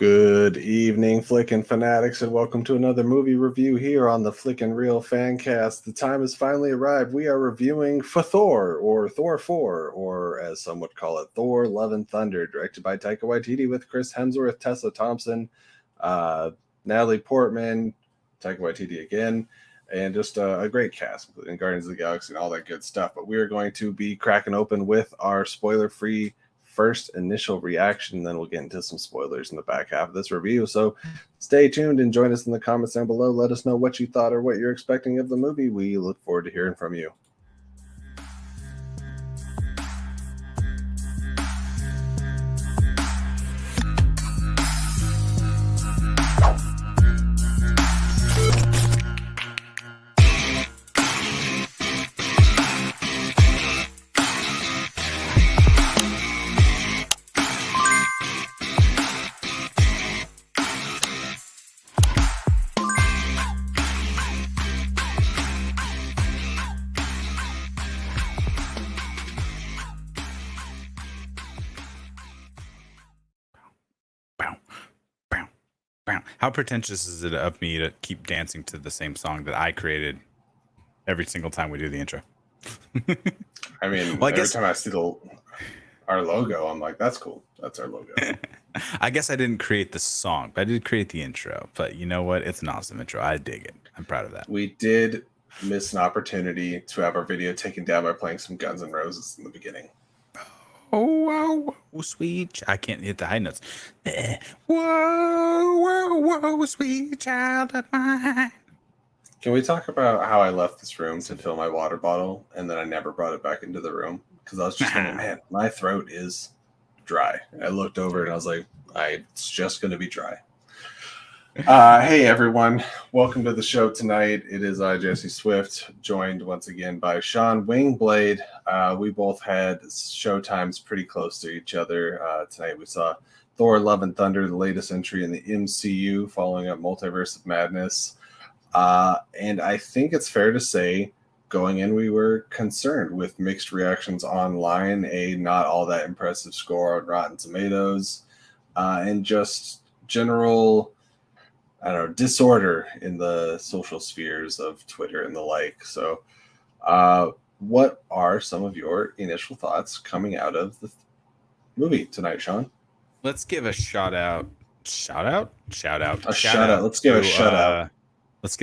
Good evening, Flickin' Fanatics, and welcome to another movie review here on the Flickin' Real Fancast. The time has finally arrived. We are reviewing for Thor, or Thor 4, or as some would call it, Thor Love and Thunder, directed by Taika Waititi with Chris Hemsworth, Tessa Thompson, Natalie Portman, Taika Waititi again, and just a great cast, including Guardians of the Galaxy and all that good stuff. But we are going to be cracking open with our spoiler-free first initial reaction, then we'll get into some spoilers in the back half of this review. So stay tuned and join us in the comments down below. Let us know what you thought or what you're expecting of the movie. We look forward to hearing from you. How pretentious is it of me to keep dancing to the same song that I created every single time we do the intro? I mean, every time I see our logo, I'm like, that's cool. That's our logo. I guess I didn't create the song, but I did create the intro. But you know what? It's an awesome intro. I dig it. I'm proud of that. We did miss an opportunity to have our video taken down by playing some Guns N' Roses in the beginning. Oh, whoa, sweet. I can't hit the high notes. Whoa, sweet child of mine. Can we talk about how I left this room to fill my water bottle and then I never brought it back into the room? Because I was just thinking, man, my throat is dry. I looked over and I was like, it's just going to be dry. Hey, everyone. Welcome to the show tonight. It is Jesse Swift, joined once again by Sean Wingblade. We both had show times pretty close to each other. Tonight we saw Thor Love and Thunder, the latest entry in the MCU, following up Multiverse of Madness. And I think it's fair to say, going in, we were concerned with mixed reactions online, a not all that impressive score on Rotten Tomatoes, and just general, disorder in the social spheres of Twitter and the like. So what are some of your initial thoughts coming out of the movie tonight, Sean? Let's give a shout out. Let's give a shout out. Let's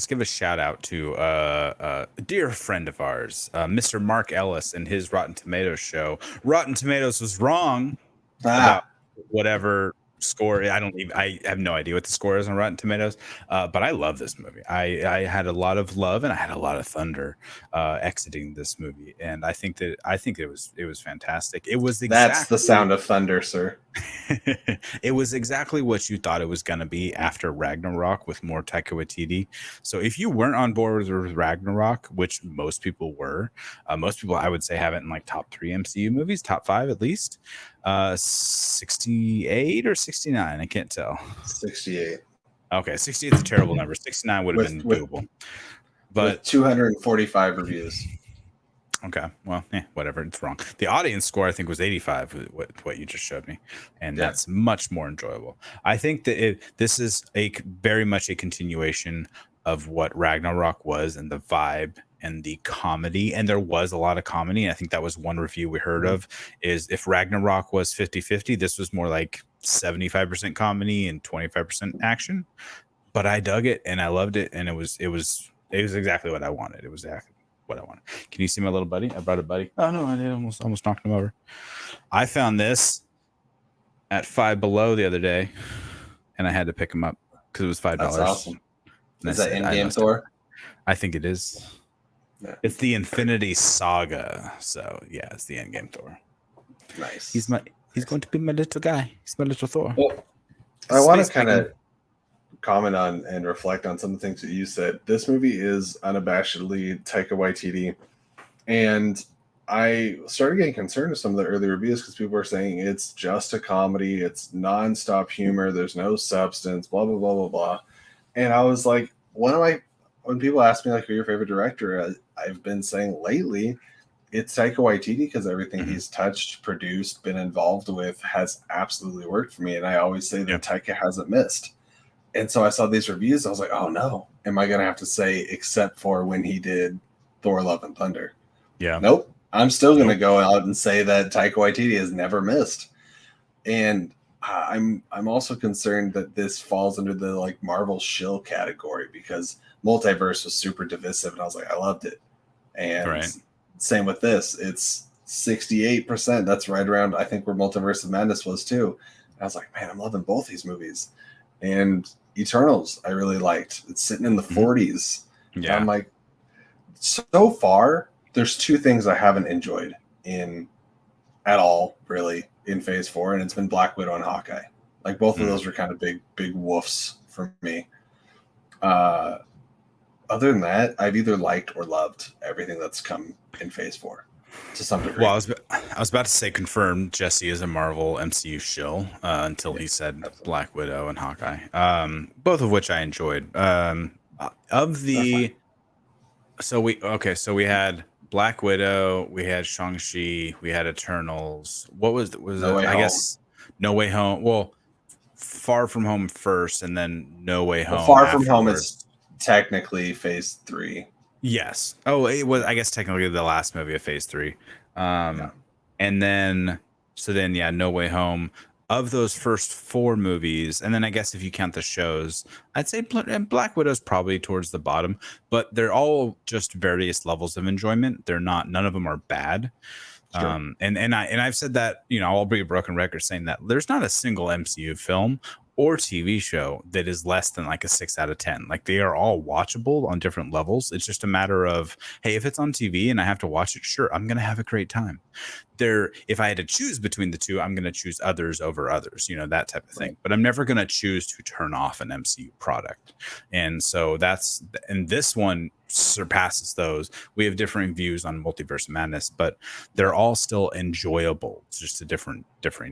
give a shout out to a dear friend of ours, Mr. Mark Ellis, and his Rotten Tomatoes show. Rotten Tomatoes was wrong about whatever score. I have no idea what the score is on Rotten Tomatoes, but I love this movie. I had a lot of love and I had a lot of thunder exiting this movie, and I think it was fantastic. It was that's the sound of thunder, sir. It was exactly what you thought it was going to be after Ragnarok with more Taika Waititi. So if you weren't on board with Ragnarok, which most people were, most people I would say have it in like top 3 MCU movies, top 5 at least. 68 or 69, I can't tell. 68. Okay, 68 is a terrible number. 69 would have been doable. But with 245 reviews. Okay, well, whatever. It's wrong. The audience score, I think, was 85. What you just showed me, and that's much more enjoyable. I think that this is very much a continuation of what Ragnarok was, and the vibe and the comedy. And there was a lot of comedy. And I think that was one review we heard of. Is if Ragnarok was 50-50, this was more like 75% comedy and 25% action. But I dug it and I loved it, and it was exactly what I wanted. It was exactly what I wanted. Can you see my little buddy? I brought a buddy. Oh no, I did almost knocked him over. I found this at Five Below the other day, and I had to pick him up because it was $5. That's awesome. Is that in-game Thor? I think it is. Yeah. It's the Infinity Saga. So yeah, it's the Endgame Thor. Nice. He's going to be my little guy. He's my little Thor. Well, I want to kind of comment on and reflect on some of the things that you said. This movie is unabashedly Taika Waititi, and I started getting concerned with some of the early reviews because people were saying it's just a comedy, it's nonstop humor, there's no substance, blah blah blah blah blah. And I was like, when people ask me like who your favorite director, I've been saying lately it's Taika Waititi because everything Mhm. he's touched, produced, been involved with has absolutely worked for me. And I always say that Yep. Taika hasn't missed. And so I saw these reviews. I was like, oh no, am I going to have to say except for when he did Thor Love and Thunder? Yeah. Nope. I'm still going to Nope. go out and say that Taika Waititi has never missed. And I'm also concerned that this falls under the like Marvel shill category because multiverse was super divisive and I was like, I loved it. And Right. same with this. It's 68%. That's right around, I think, where Multiverse of Madness was too. And I was like, man, I'm loving both these movies. And Eternals, I really liked. It's sitting in the 40s. And Yeah. I'm like, so far, there's two things I haven't enjoyed in at all, really, in Phase 4, and it's been Black Widow and Hawkeye. Like both of those were kind of big woofs for me. Other than that, I've either liked or loved everything that's come in Phase 4 to some degree. Well, I was about to say confirmed Jesse is a Marvel MCU shill until he said absolutely. Black Widow and Hawkeye, both of which I enjoyed. Of the so we had Black Widow, we had Shang-Chi, we had Eternals. What was No it? Way I Home. guess No Way Home. Well, Far From Home first, and then No Way Home. Well, Far From afterwards. Home is technically Phase 3. Yes. Oh, it was, I guess, technically the last movie of Phase 3. Yeah. And then, yeah, No Way Home. Of those first 4 movies, and then I guess if you count the shows, I'd say Black Widow's probably towards the bottom, but they're all just various levels of enjoyment. They're not, none of them are bad. Sure. And I've said that, you know, I'll be a broken record saying that there's not a single MCU film or TV show that is less than like a 6 out of 10. Like they are all watchable on different levels. It's just a matter of, hey, if it's on TV and I have to watch it, sure, I'm going to have a great time. If I had to choose between the two, I'm going to choose others over others, you know, that type of thing. Right. But I'm never going to choose to turn off an MCU product. And so and this one surpasses those. We have differing views on Multiverse of Madness, but they're all still enjoyable. It's just to different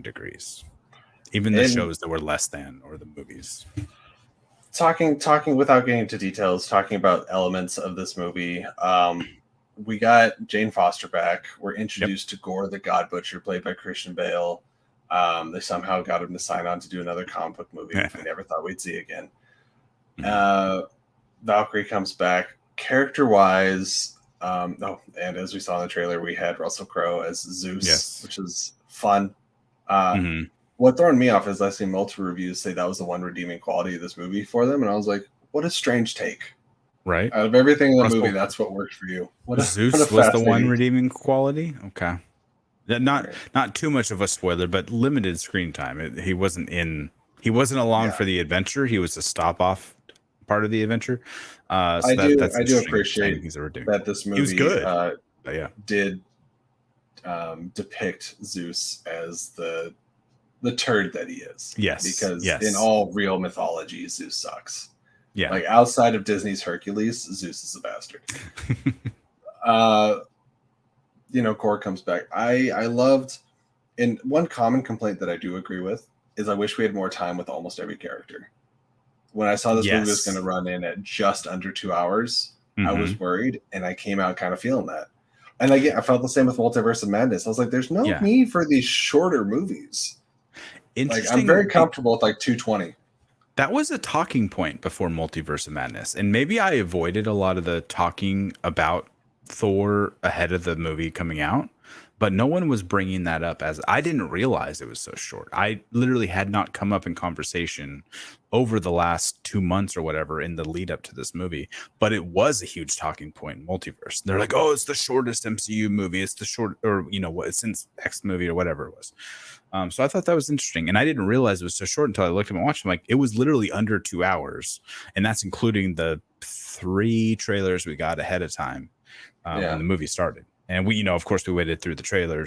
degrees. Even the shows that were less than, or the movies. Talking without getting into details, talking about elements of this movie. We got Jane Foster back. We're introduced to Gore the God Butcher, played by Christian Bale. They somehow got him to sign on to do another comic book movie, which we never thought we'd see again. Valkyrie comes back. Character-wise, and as we saw in the trailer, we had Russell Crowe as Zeus, which is fun. What thrown me off is I see multiple reviews say that was the one redeeming quality of this movie for them, and I was like, what a strange take. Right. Out of everything in the movie, that's what worked for you. Zeus was the one redeeming quality? Okay. Not too much of a spoiler, but limited screen time. He wasn't along for the adventure. He was a stop off part of the adventure. I do appreciate that this movie he was good. Did depict Zeus as the turd that he is. Yes. Because in all real mythology, Zeus sucks. Yeah. Like outside of Disney's Hercules, Zeus is a bastard. Gore comes back. I loved, and one common complaint that I do agree with is I wish we had more time with almost every character. When I saw this movie was going to run in at just under 2 hours, I was worried, and I came out kind of feeling that. And I felt the same with Multiverse of Madness. I was like, there's no need for these shorter movies. Like, I'm very comfortable with like 220. That was a talking point before Multiverse of Madness. And maybe I avoided a lot of the talking about Thor ahead of the movie coming out, but no one was bringing that up, as I didn't realize it was so short. I literally had not come up in conversation over the last 2 months or whatever in the lead up to this movie, but it was a huge talking point in Multiverse. They're like, oh, it's the shortest MCU movie. It's the short, or, you know, what, since X movie or whatever it was. So I thought that was interesting. And I didn't realize it was so short until I looked at my watch. I'm like, it was literally under 2 hours. And that's including the 3 trailers we got ahead of time when the movie started. And we, of course, we waited through the trailer.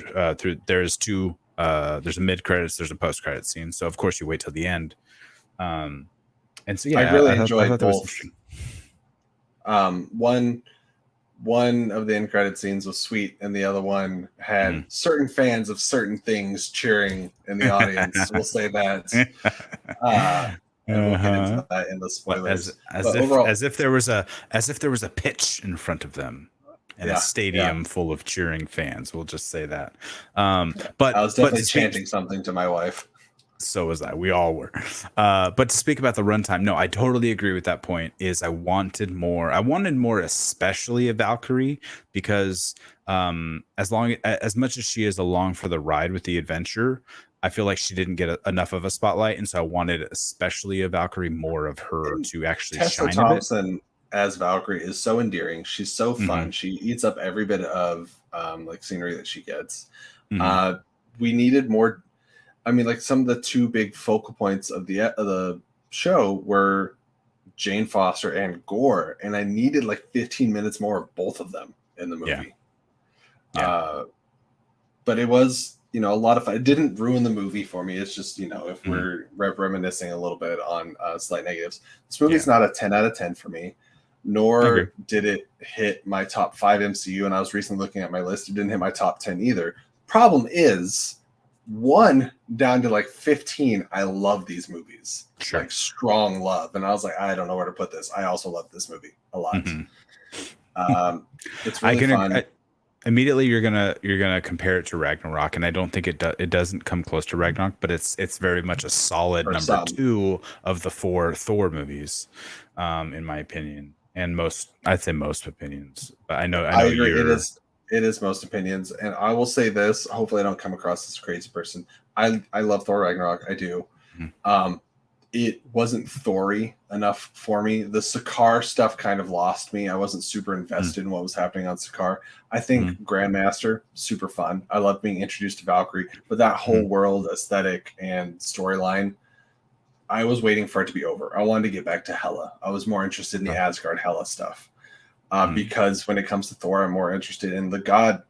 There's a mid credits, there's a post credit scene. So of course you wait till the end. And so I really enjoyed both. One of the end credit scenes was sweet, and the other one had certain fans of certain things cheering in the audience. We'll say that. And we'll get into that in the spoilers. As if there was a pitch in front of them. and a stadium full of cheering fans. We'll just say that. But I was definitely to chanting something to my wife. So was I. We all were. But to speak about the runtime, no, I totally agree with that point. I wanted more. I wanted more, especially of Valkyrie, because as much as she is along for the ride with the adventure, I feel like she didn't get enough of a spotlight, and so I wanted, especially of Valkyrie, more of her to actually Tessa shine Thompson as Valkyrie is so endearing. She's so fun. Mm-hmm. She eats up every bit of like scenery that she gets. Mm-hmm. We needed more. I mean, like some of the two big focal points of the show were Jane Foster and Gore, and I needed like 15 minutes more of both of them in the movie. Yeah. But it was, a lot of fun. It didn't ruin the movie for me. It's just, if we're reminiscing a little bit on slight negatives, this movie's not a 10 out of 10 for me, nor did it hit my top 5 MCU. And I was recently looking at my list. It didn't hit my top 10 either. Problem is, 1 down to like 15, I love these movies. Like strong love. And I was like, I don't know where to put this. I also love this movie a lot. It's really fun. Immediately you're gonna compare it to Ragnarok, and I don't think it doesn't come close to Ragnarok, but it's very much a solid number 2 of the 4 Thor movies, in my opinion, and I'd say most opinions. But I agree. It is most opinions, and I will say this. Hopefully, I don't come across as a crazy person. I love Thor Ragnarok. I do. It wasn't Thor-y enough for me. The Sakaar stuff kind of lost me. I wasn't super invested in what was happening on Sakaar. I think Grandmaster, super fun. I love being introduced to Valkyrie, but that whole world aesthetic and storyline, I was waiting for it to be over. I wanted to get back to Hela. I was more interested in the Asgard Hela stuff. Because when it comes to Thor, I'm more interested in the god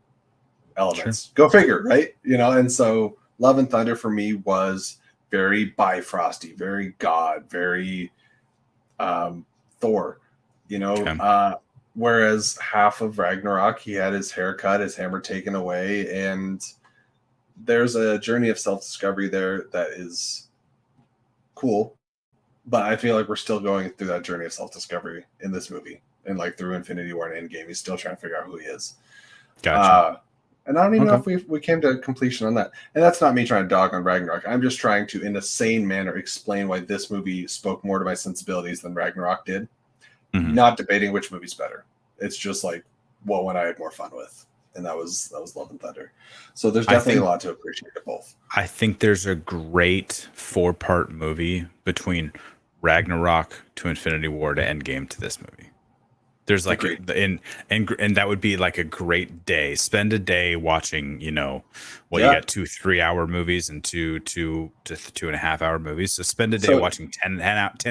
elements. Go figure, right? And so Love and Thunder for me was very Bifrosty, very God, very Thor, whereas half of Ragnarok, he had his hair cut, his hammer taken away, and there's a journey of self-discovery there that is cool, but I feel like we're still going through that journey of self-discovery in this movie. And like through Infinity War and Endgame, he's still trying to figure out who he is. Gotcha. And I don't even know if we came to completion on that. And that's not me trying to dog on Ragnarok. I'm just trying to, in a sane manner, explain why this movie spoke more to my sensibilities than Ragnarok did. Not debating which movie's better. It's just like what one I had more fun with. And that was Love and Thunder. So there's definitely a lot to appreciate of both. I think there's a great 4-part movie between Ragnarok to Infinity War to Endgame to this movie. There's like and that would be like a great day. Spend a day watching, you got 2-3 hour movies and 2 to 2.5 hour movies. So spend a day watching 10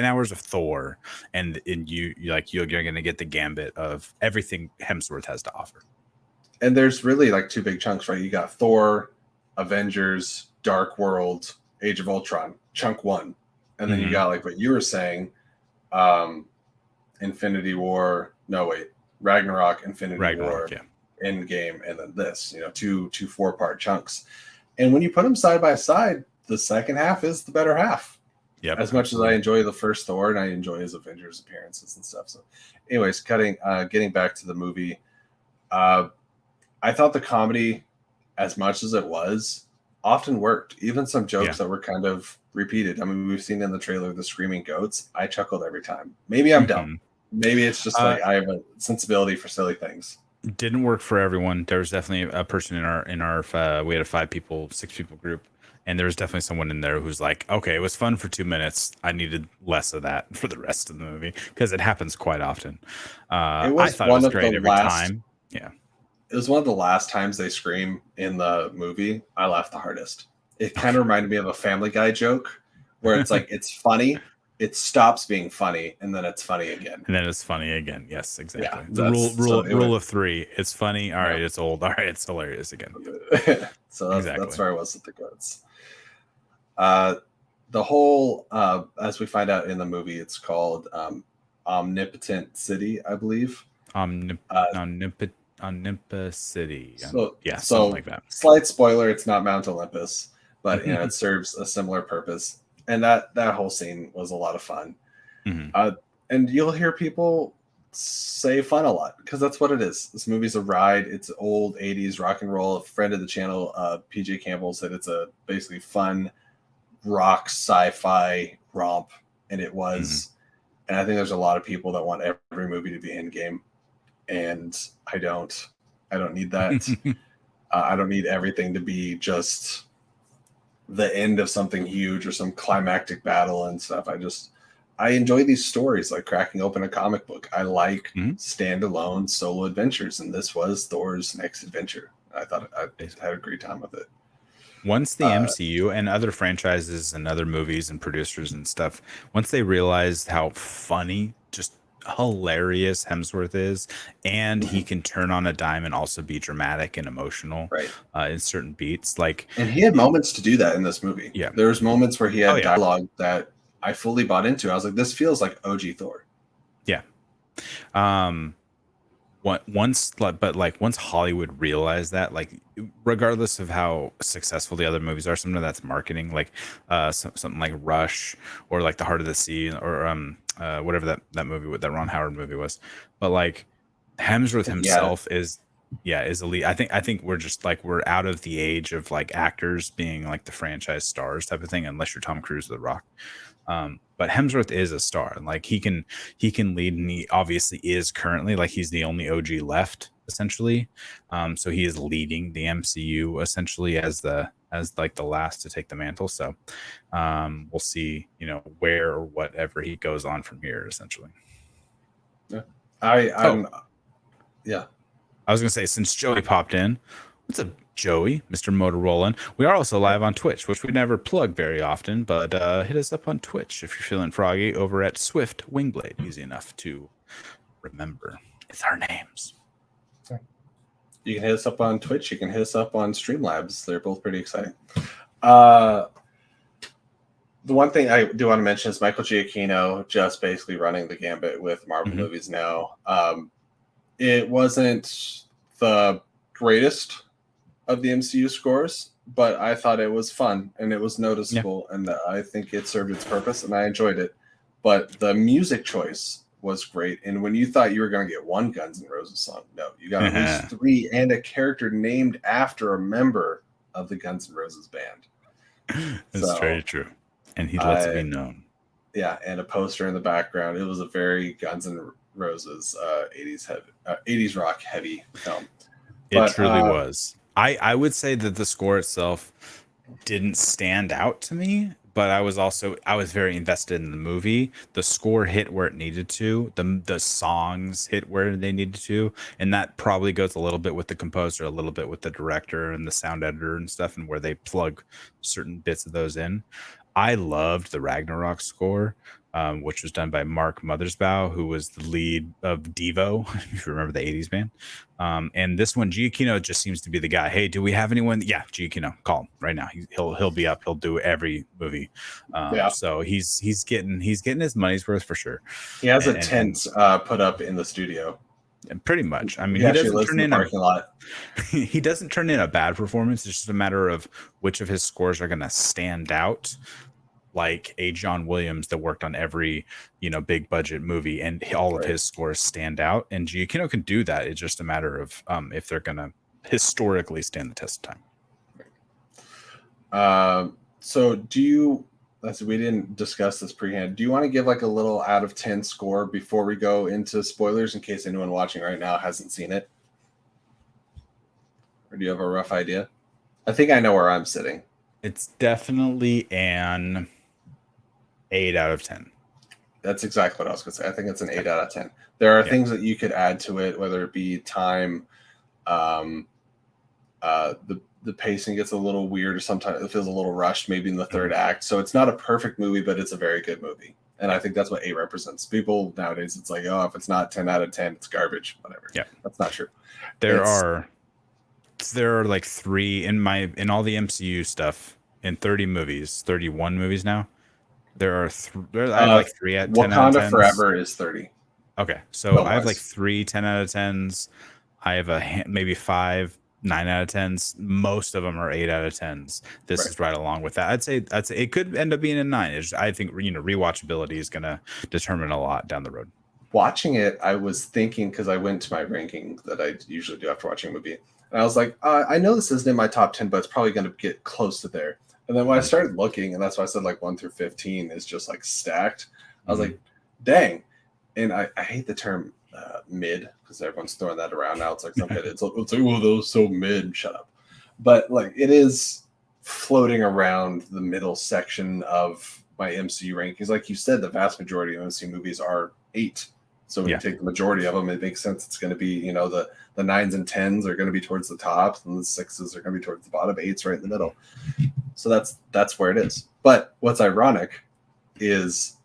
hours of Thor, and you're going to get the gambit of everything Hemsworth has to offer. And there's really like 2 big chunks, right? You got Thor, Avengers, Dark World, Age of Ultron, chunk 1, and then you got like what you were saying, Infinity War. No, wait. Ragnarok, Infinity War, Endgame, and then this. 2 4-part chunks. And when you put them side by side, the second half is the better half. Yep. As much as I enjoy the first Thor and I enjoy his Avengers appearances and stuff. So, anyways, getting back to the movie, I thought the comedy, as much as it was, often worked. Even some jokes that were kind of repeated. I mean, we've seen in the trailer the screaming goats. I chuckled every time. Maybe I'm dumb. Maybe it's just like I have a sensibility for silly things. Didn't work for everyone. There was definitely a person in our we had a 6 people group, and there was definitely someone in there who's like, okay, it was fun for 2 minutes. I needed less of that for the rest of the movie, because it happens quite often. I thought it was great every time. Yeah. It was one of the last times they scream in the movie. I laughed the hardest. It kind of reminded me of a Family Guy joke where it's like, it's funny. It stops being funny, and then it's funny again. And then it's funny again. Yes, exactly. The rule of 3. It's funny. All right, it's old. All right, it's hilarious again. So that's where I was with the goats. The whole, as we find out in the movie, it's called Omnipotent City, I believe. Olympus City. Something like that. Slight spoiler: it's not Mount Olympus, but it serves a similar purpose. And that whole scene was a lot of fun. And you'll hear people say fun a lot, because that's what it is. This movie's a ride. It's old 80s rock and roll. A friend of the channel, PJ Campbell, said it's a basically fun rock sci-fi romp, and it was. And I think there's a lot of people that want every movie to be Endgame, and I don't need that. I don't need everything to be just the end of something huge or some climactic battle and stuff. I enjoy these stories, like cracking open a comic book. I like standalone solo adventures, and this was Thor's next adventure. I thought I had a great time with it. Once the MCU and other franchises and other movies and producers and stuff, once they realized how funny, just hilarious Hemsworth is, and he can turn on a dime and also be dramatic and emotional in certain beats. And he had moments to do that in this movie. Yeah. There was moments where he had dialogue that I fully bought into. I was like, this feels like OG Thor. Yeah. Once Hollywood realized that, like, regardless of how successful the other movies are, something that's marketing, like something like Rush or like The Heart of the Sea or whatever that movie, that Ron Howard movie was, but like Hemsworth himself is elite. I think we're just like, we're out of the age of like actors being like the franchise stars type of thing, unless you're Tom Cruise or The Rock. But Hemsworth is a star, and like he can lead, and he obviously is currently, like, he's the only OG left essentially. So he is leading the MCU essentially as like the last to take the mantle. So we'll see, where or whatever he goes on from here essentially. Yeah. I was gonna say, since Joey popped in, what's up, Joey, Mr. Motorola? We are also live on Twitch, which we never plug very often, but hit us up on Twitch if you're feeling froggy, over at Swift Wingblade. Easy enough to remember. It's our names. You can hit us up on Twitch. You can hit us up on Streamlabs. They're both pretty exciting. The one thing I do want to mention is Michael Giacchino just basically running the gambit with Marvel movies now. It wasn't the greatest of the MCU scores, but I thought it was fun and it was noticeable, and I think it served its purpose and I enjoyed it. But the music choice was great, and when you thought you were going to get one Guns N' Roses song, no, you got at least three, and a character named after a member of the Guns N' Roses band. That's very true, and he lets it be known. Yeah, and a poster in the background. It was a very Guns N' Roses 80s rock heavy film. It truly was. I would say that the score itself didn't stand out to me, but I was very invested in the movie. The score hit where it needed to. The songs hit where they needed to, and that probably goes a little bit with the composer, a little bit with the director and the sound editor and stuff, and where they plug certain bits of those in. I loved the Ragnarok score, which was done by Mark Mothersbaugh, who was the lead of Devo, if you remember the 80s band. And this one, Giacchino just seems to be the guy. Hey, do we have anyone? Yeah, Giacchino, call him right now. He'll be up. He'll do every movie. So he's getting his money's worth for sure. He has a tent put up in the studio. And pretty much. I mean, he doesn't turn in the parking lot. He doesn't turn in a bad performance. It's just a matter of which of his scores are going to stand out, like a John Williams that worked on every big budget movie, and all of his scores stand out. And Giacchino can do that. It's just a matter of if they're going to historically stand the test of time. So we didn't discuss this pre-hand. Do you want to give like a little out of 10 score before we go into spoilers, in case anyone watching right now hasn't seen it? Or do you have a rough idea? I think I know where I'm sitting. It's definitely an 8 out of 10. That's exactly what I was going to say. I think it's an 8 out of 10. There are things that you could add to it, whether it be time, the pacing gets a little weird, or sometimes it feels a little rushed, maybe in the third act. So it's not a perfect movie, but it's a very good movie. And I think that's what 8 represents. People nowadays, it's like, oh, if it's not 10 out of 10, it's garbage, whatever. Yeah, that's not true. There are like 3 in all the MCU stuff in 31 movies now. There are I have like 3 at 10 out of 10s. Wakanda Forever is 30. Okay, so I have like 3 10 out of 10s. I have maybe 5 9 out of 10s. Most of them are 8 out of 10s. This is right along with that. I'd say it could end up being a 9. I think rewatchability is going to determine a lot down the road. watching it, I was thinking, because I went to my ranking that I usually do after watching a movie, and I was like, I know this isn't in my top 10, but it's probably going to get close to there. And then when I started looking, and that's why I said like 1 through 15 is just like stacked, I was like, dang. And I hate the term mid, because everyone's throwing that around now. It's like some kid, it's like, oh, that was so mid. Shut up. But like, it is floating around the middle section of my MCU rankings. Like you said, the vast majority of MCU movies are 8. So when you take the majority of them, it makes sense. It's going to be, you know, the 9s and 10s are going to be towards the top, and the 6s are going to be towards the bottom. 8s right in the middle. So that's where it is. But what's ironic is,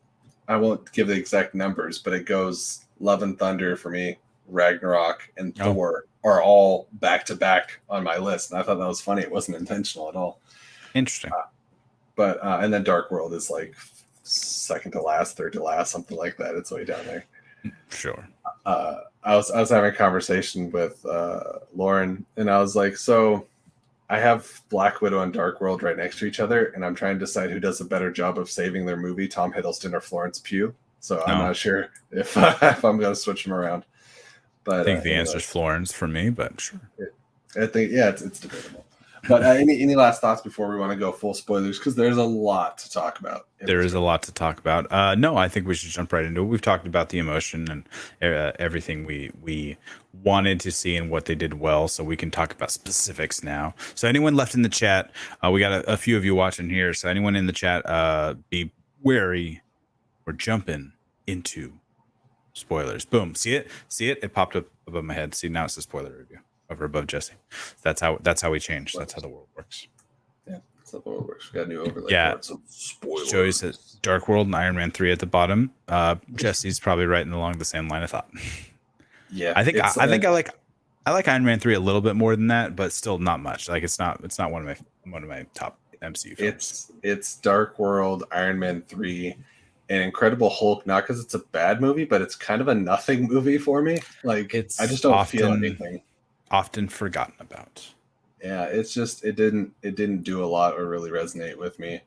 I won't give the exact numbers, but it goes Love and Thunder for me, Ragnarok, and Thor are all back to back on my list. And I thought that was funny. It wasn't intentional at all. Interesting. But and then Dark World is like second to last, third to last, something like that. It's way down there. Sure. I was having a conversation with Lauren, and I was like, so I have Black Widow and Dark World right next to each other, and I'm trying to decide who does a better job of saving their movie, Tom Hiddleston or Florence Pugh. So I'm not sure if I'm going to switch them around. But I think the answer is Florence for me, but sure. I think, it's debatable. But any last thoughts before we want to go full spoilers? Because there's a lot to talk about. There is a lot to talk about. No, I think we should jump right into it. We've talked about the emotion and everything we wanted to see and what they did well, so we can talk about specifics now. So anyone left in the chat, we got a few of you watching here. So anyone in the chat, be wary. We're jumping into spoilers. Boom. See it? It popped up above my head. See, now it's a spoiler review over above Jesse. That's how we change. That's how the world works. Yeah, that's how the world works. We got a new overlay. Yeah. For it, so spoilers. Joey says Dark World and Iron Man 3 at the bottom. Jesse's probably right along the same line of thought. Yeah. I think I like Iron Man 3 a little bit more than that, but still not much. Like it's not one of my top MCU films. It's Dark World, Iron Man 3, and Incredible Hulk, not because it's a bad movie, but it's kind of a nothing movie for me. Like I just don't feel anything. Often forgotten about. Yeah, it's just it didn't do a lot or really resonate with me.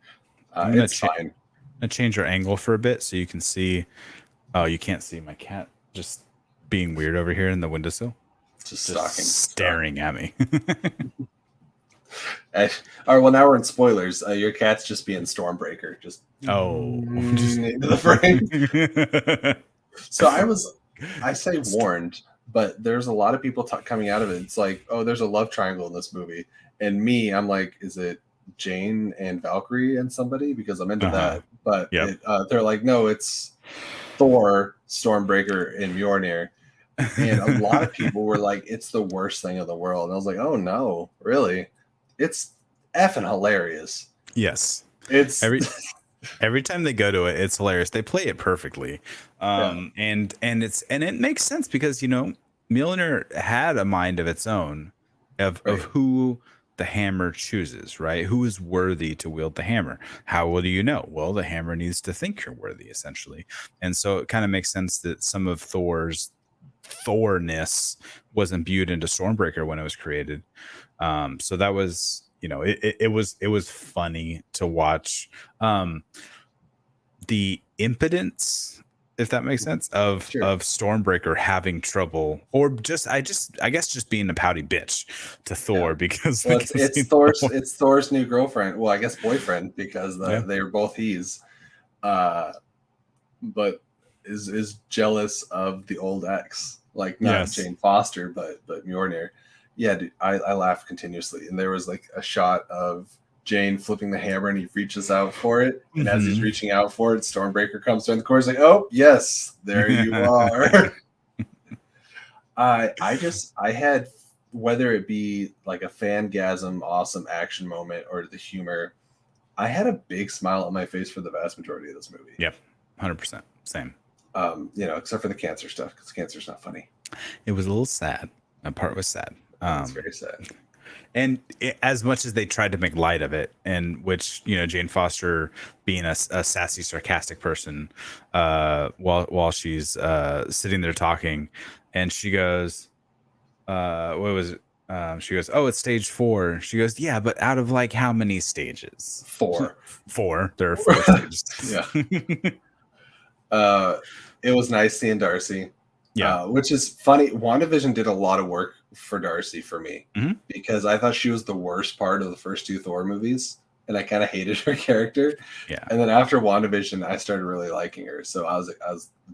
It's fine. I'm gonna change our angle for a bit so you can see. Oh, you can't see my cat just being weird over here in the windowsill. Just staring at me. All right, well now we're in spoilers. Your cat's just being Stormbreaker. Just into the frame. So I say warned, but there's a lot of people coming out of it. It's like, oh, there's a love triangle in this movie, and me, I'm like, is it Jane and Valkyrie and somebody? Because I'm into that. But they're like, no, it's Thor, Stormbreaker, and Mjolnir. And a lot of people were like, it's the worst thing in the world. And I was like, oh no, really? It's effing hilarious. Yes. It's every time they go to it, it's hilarious. They play it perfectly. And it makes sense because, you know, Mjolnir had a mind of its own of who the hammer chooses, right? Who is worthy to wield the hammer? How will you know? Well, the hammer needs to think you're worthy, essentially. And so it kind of makes sense that some of Thor's Thorness was imbued into Stormbreaker when it was created. So that was, you know, it was funny to watch. The impotence, if that makes sense, of Stormbreaker having trouble, or I guess just being a pouty bitch to Thor because it's Thor's new girlfriend. Well, I guess boyfriend, because they are both he's, but is jealous of the old ex, like not Jane Foster, but Mjolnir. Yeah, dude, I laugh continuously, and there was like a shot of Jane flipping the hammer, and he reaches out for it, and as he's reaching out for it, Stormbreaker comes around the corner. He's like, "Oh, yes, there you are." I had, whether it be like a fangasm, awesome action moment, or the humor, I had a big smile on my face for the vast majority of this movie. Yep, 100%, same. You know, except for the cancer stuff, because cancer's not funny. It was a little sad. That part was sad. It's very sad. And as much as they tried to make light of it, and which, you know, Jane Foster being a sassy, sarcastic person, while she's sitting there talking, and she goes, what was it? She goes, "Oh, it's stage 4." She goes, "Yeah, but out of like how many stages?" 4. 4. There are 4 stages. Yeah. It was nice seeing Darcy. Yeah. Which is funny. WandaVision did a lot of work for Darcy for me Mhm. because I thought she was the worst part of the first two Thor movies, and I kind of hated her character. Yeah. And then after WandaVision, I started really liking her, so I was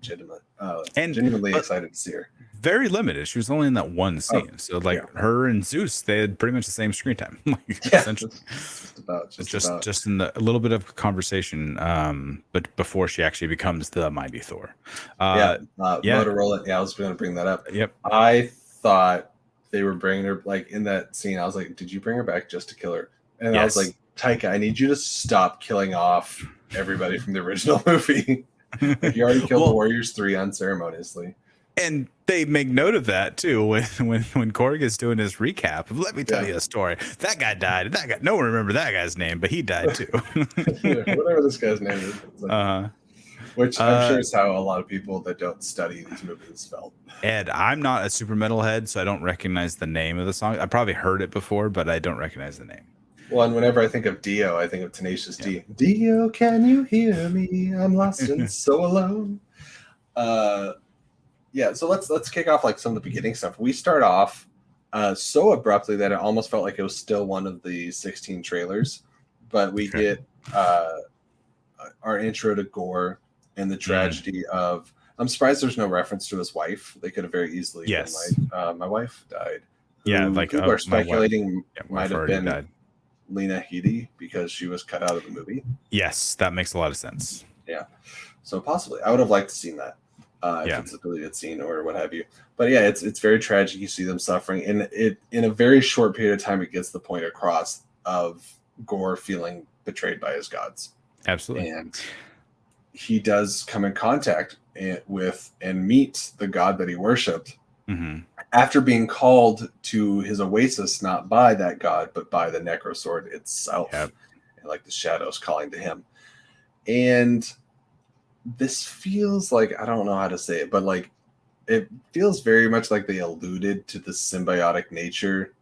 genuinely excited to see her. Very limited. She was only in that one scene, so like her and Zeus, they had pretty much the same screen time. Essentially, just in a little bit of conversation, but before she actually becomes the mighty Thor. Motorola. Yeah, I was going to bring that up. Yep. I thought they were bringing her like in that scene. I was like, did you bring her back just to kill her? And I was like, Taika, I need you to stop killing off everybody from the original movie. You already killed the Warriors 3 unceremoniously. And they make note of that too when Korg is doing his recap. Let me tell you a story. That guy died. That guy, no one remember that guy's name, but he died too. Whatever this guy's name is. Like, which I'm sure is how a lot of people that don't study these movies felt. Ed, I'm not a super metalhead, so I don't recognize the name of the song. I probably heard it before, but I don't recognize the name. Well, and whenever I think of Dio, I think of Tenacious D. Dio, can you hear me? I'm lost and so alone. Yeah, so let's kick off like some of the beginning stuff. We start off so abruptly that it almost felt like it was still one of the 16 trailers, but we get our intro to Gore and the tragedy of. I'm surprised there's no reference to his wife. They could have very easily been like, my wife died. Like people are speculating might have been Lena Headey because she was cut out of the movie. Yes, that makes a lot of sense. Yeah, so possibly I would have liked to seen that. If it's a really good scene or what have you. But yeah, it's very tragic. You see them suffering, and it in a very short period of time, it gets the point across of Gore feeling betrayed by his gods. Absolutely. And he does come in contact with and meet the god that he worshipped after being called to his oasis, not by that god, but by the Necrosword itself. And like the shadows calling to him. And this feels like, I don't know how to say it, but like it feels very much like they alluded to the symbiotic nature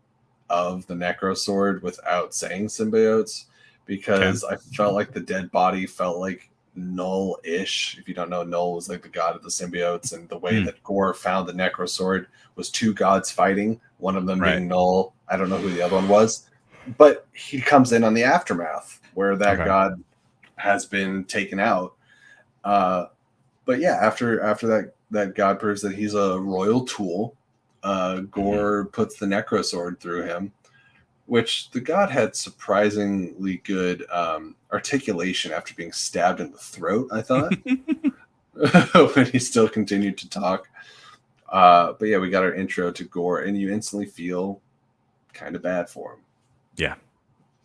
of the Necrosword without saying symbiotes, because I felt like the dead body felt like Null-ish. If you don't know, Null was like the god of the symbiotes, and the way that Gore found the Necrosword was two gods fighting, one of them being Null. I don't know who the other one was, but he comes in on the aftermath where that god has been taken out. But yeah, after that god proves that he's a royal tool, Gore puts the Necrosword through him, which the god had surprisingly good articulation after being stabbed in the throat, I thought, when he still continued to talk. But yeah, we got our intro to Gore, and you instantly feel kind of bad for him. Yeah.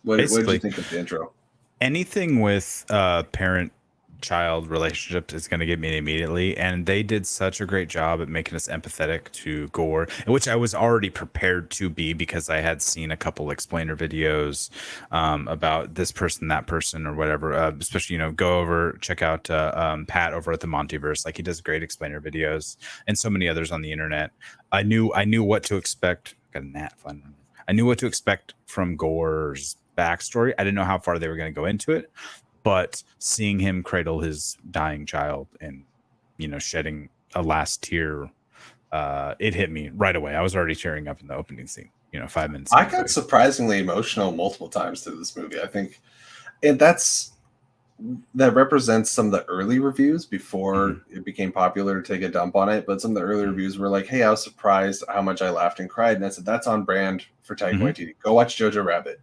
What did you think of the intro? Anything with parent-child relationships is going to get me immediately, and they did such a great job at making us empathetic to Gore, which I was already prepared to be because I had seen a couple explainer videos about this person, that person, or whatever. Especially, go over, check out Pat over at the Montiverse. Like, he does great explainer videos, and so many others on the internet. I knew what to expect. Got a gnat fun. I knew what to expect from Gore's backstory. I didn't know how far they were going to go into it. But seeing him cradle his dying child and, shedding a last tear, it hit me right away. I was already tearing up in the opening scene, 5 minutes. I got surprisingly emotional multiple times through this movie, I think. And that represents some of the early reviews before it became popular to take a dump on it. But some of the early reviews were like, hey, I was surprised how much I laughed and cried. And I said, that's on brand for Taika Waititi. Go watch Jojo Rabbit.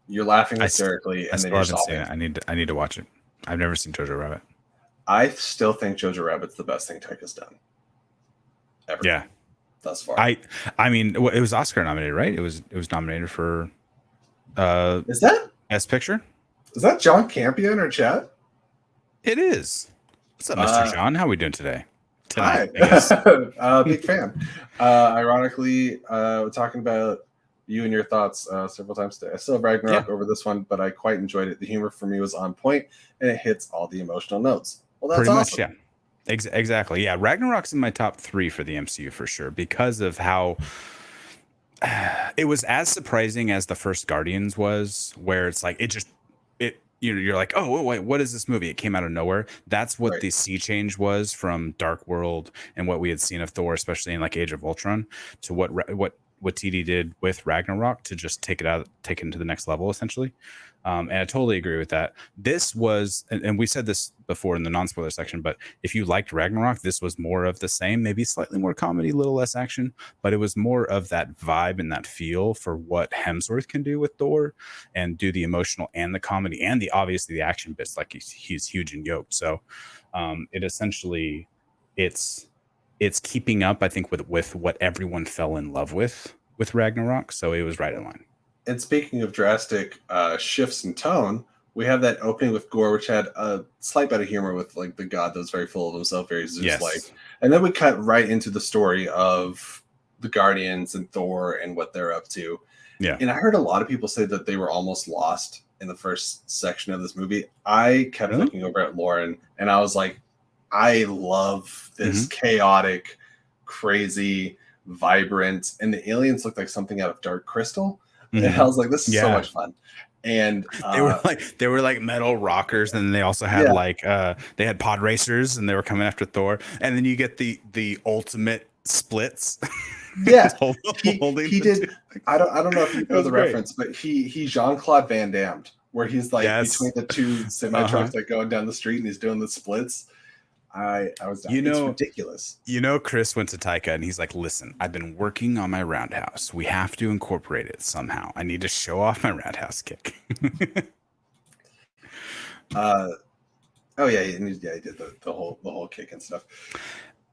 You're laughing hysterically, and then you're seen it. I need to watch it. I've never seen Jojo Rabbit. I still think Jojo Rabbit's the best thing Taika's done ever. Yeah, thus far. I mean, it was Oscar nominated, right? It was nominated for. Is that Best Picture? Is that John Campia in our chat? It is. What's up, Mr. John? How are we doing today? Hi. Big fan. Ironically, we're talking about you and your thoughts several times today. I still have Ragnarok over this one, but I quite enjoyed it. The humor for me was on point, and it hits all the emotional notes. Well, that's pretty awesome. Much, yeah. Exactly. Yeah, Ragnarok's in my top 3 for the MCU for sure because of how it was as surprising as the first Guardians was, where it's like you're like, oh wait, what is this movie? It came out of nowhere. That's what Right. the sea change was from Dark World and what we had seen of Thor, especially in like Age of Ultron, to what TD did with Ragnarok to just take it to the next level essentially. And I totally agree with that. This was, and we said this before in the non-spoiler section, but if you liked Ragnarok, this was more of the same, maybe slightly more comedy, a little less action, but it was more of that vibe and that feel for what Hemsworth can do with Thor and do the emotional and the comedy and the obviously the action bits. Like he's huge and yoked. So it essentially it's keeping up, I think, with what everyone fell in love with Ragnarok. So it was right in line. And speaking of drastic shifts in tone, we have that opening with Gore, which had a slight bit of humor with like the god that was very full of himself, very Zeus-like. Yes. And then we cut right into the story of the Guardians and Thor and what they're up to. Yeah. And I heard a lot of people say that they were almost lost in the first section of this movie. I kept looking over at Lauren and I was like, I love this chaotic, crazy, vibrant, and the aliens looked like something out of Dark Crystal. And I was like, this is so much fun. And they were like metal rockers, and they also had they had pod racers, and they were coming after Thor. And then you get the ultimate splits. Yeah, he did. I don't know if you know the reference, but he Jean-Claude Van Damme, where he's like between the two semi trucks that going down the street, and he's doing the splits. I was down. It's ridiculous. Chris went to Taika and he's like, listen, I've been working on my roundhouse. We have to incorporate it somehow. I need to show off my roundhouse kick. Oh yeah, he did the whole kick and stuff.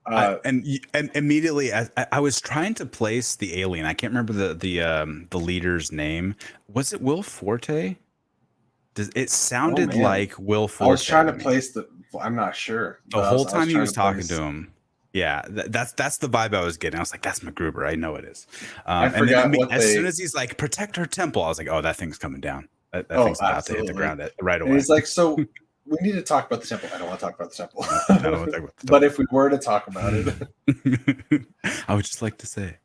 And immediately I was trying to place the alien. I can't remember the leader's name. Was it Will Forte? It sounded like Will Forte. I was trying to place I'm not sure. The whole time he was talking to him. Yeah, that's the vibe I was getting. I was like, that's MacGruber. I know it is. I forgot and then, as soon as he's like, protect her temple, I was like, oh, that thing's coming down. That thing's about to hit the ground right away. And he's like, so we need to talk about the temple. I don't want to talk about the temple. I don't want to talk about the temple. But if we were to talk about it, I would just like to say,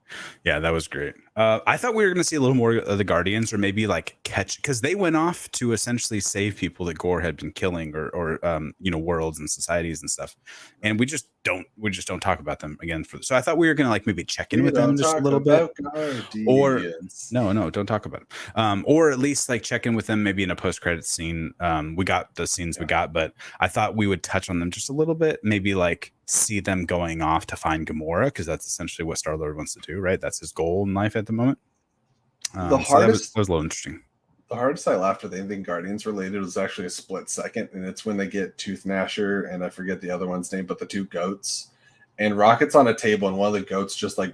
yeah, that was great. I thought we were going to see a little more of the Guardians, or maybe like catch, because they went off to essentially save people that Gore had been killing, or worlds and societies and stuff, and we just don't talk about them again. So I thought we were going to like maybe check in with them just a little bit, or no, don't talk about it, or at least like check in with them maybe in a post-credit scene. We got the scenes we got, but I thought we would touch on them just a little bit, maybe like see them going off to find Gamora, because that's essentially what Star-Lord wants to do, right? That's his goal in life at the moment. The hardest that was a little interesting. The hardest I laughed with anything Guardians related was actually a split second, and it's when they get Tooth Gnasher and I forget the other one's name, but the two goats, and Rocket's on a table, and one of the goats just like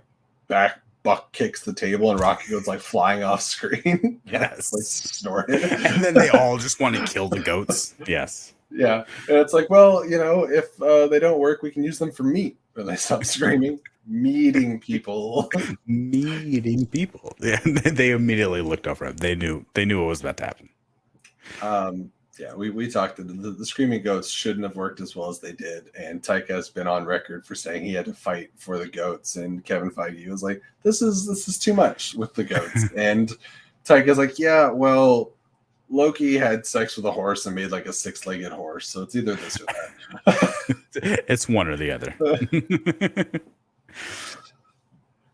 buck kicks the table, and Rocket goes like flying off screen. Yes, like snorted. And then they all just want to kill the goats. Yes. Yeah, and it's like, well, if they don't work, we can use them for meat. And they stop screaming, meeting people. Meeting people. Yeah, they immediately looked over him. They knew what was about to happen. Yeah, we talked. The screaming goats shouldn't have worked as well as they did, and Taika has been on record for saying he had to fight for the goats. And Kevin Feige was like, "This is too much with the goats." And Taika's like, "Yeah, well, Loki had sex with a horse and made like a 6-legged horse, so it's either this or that." It's one or the other.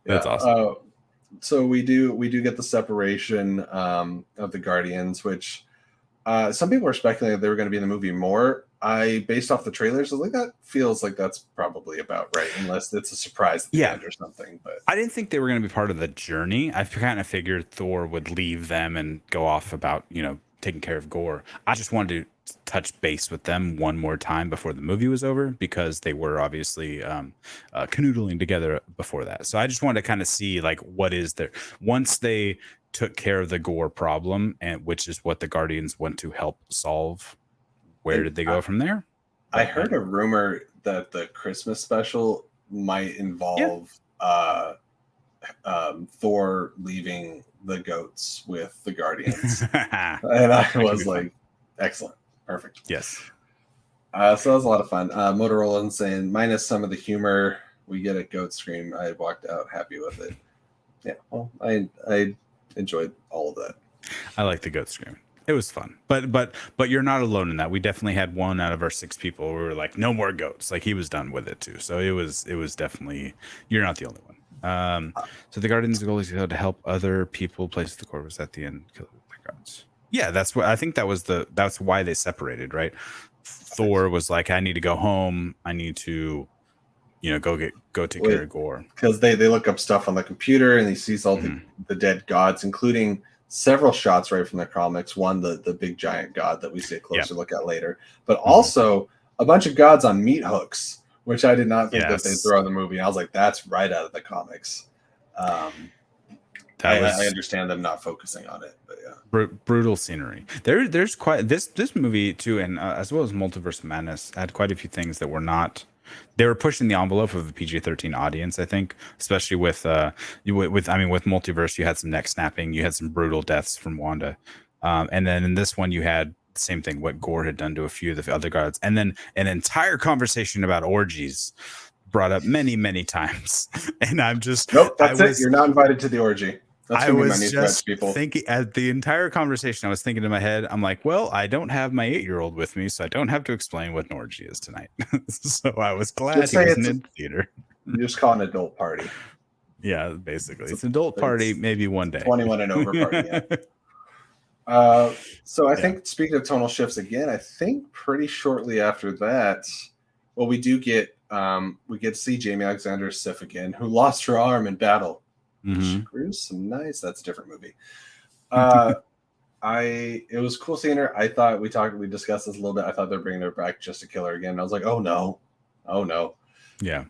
That's awesome. So we do get the separation of the Guardians, which some people are speculating they were going to be in the movie more. Based off the trailers, I was like, that feels like that's probably about right, unless it's a surprise at the end or something. But I didn't think they were going to be part of the journey. I kind of figured Thor would leave them and go off about taking care of Gore. I just wanted to touch base with them one more time before the movie was over, because they were obviously canoodling together before that. So I just wanted to kind of see like what is there once they took care of the Gore problem, and which is what the Guardians want to help solve. Where did they go from there? I heard a rumor that the Christmas special might involve Thor leaving the goats with the Guardians. And I was like, excellent. Perfect. Yes. So that was a lot of fun. Motorola saying, minus some of the humor we get at Goat Scream, I walked out happy with it. Yeah, well, I enjoyed all of that. I like the Goat Scream. It was fun, but you're not alone in that. We definitely had one out of our 6 people who were like, no more goats. Like he was done with it too. So it was definitely, you're not the only one. So the Guardians' goal is to help other people place the core. Was at the end, kill the gods. Yeah, that's what I think. That's why they separated, right? Thor was like, I need to go home. I need to, go take care of Gore. Because they look up stuff on the computer and he sees all the dead gods, including several shots right from the comics. One, the big giant god that we see a closer look at later, but also a bunch of gods on meat hooks, which I did not think that they'd throw in the movie. And I was like, that's right out of the comics. I understand them not focusing on it, but yeah, brutal scenery. There's quite this movie too, and as well as Multiverse of Madness had quite a few things that were not. They were pushing the envelope of a PG-13 audience, I think, especially with Multiverse. You had some neck snapping, you had some brutal deaths from Wanda, and then in this one you had the same thing. What Gore had done to a few of the other gods, and then an entire conversation about orgies brought up many times. And I'm just that's it. You're not invited to the orgy. I was just thinking at the entire conversation, I was thinking in my head, I'm like, well, I don't have my 8-year-old with me, so I don't have to explain what an orgy is tonight. So I was glad he wasn't in the theater. You just call it an adult party. Yeah, basically. It's an adult party, maybe one day. 21 and over party, yeah. So I think, speaking of tonal shifts again, I think pretty shortly after that, well, we get to see Jamie Alexander Sif again, who lost her arm in battle. Gruesome, nice. That's a different movie. It was cool seeing her. I thought we discussed this a little bit. I thought they're bringing her back just to kill her again. I was like, oh no. Yeah.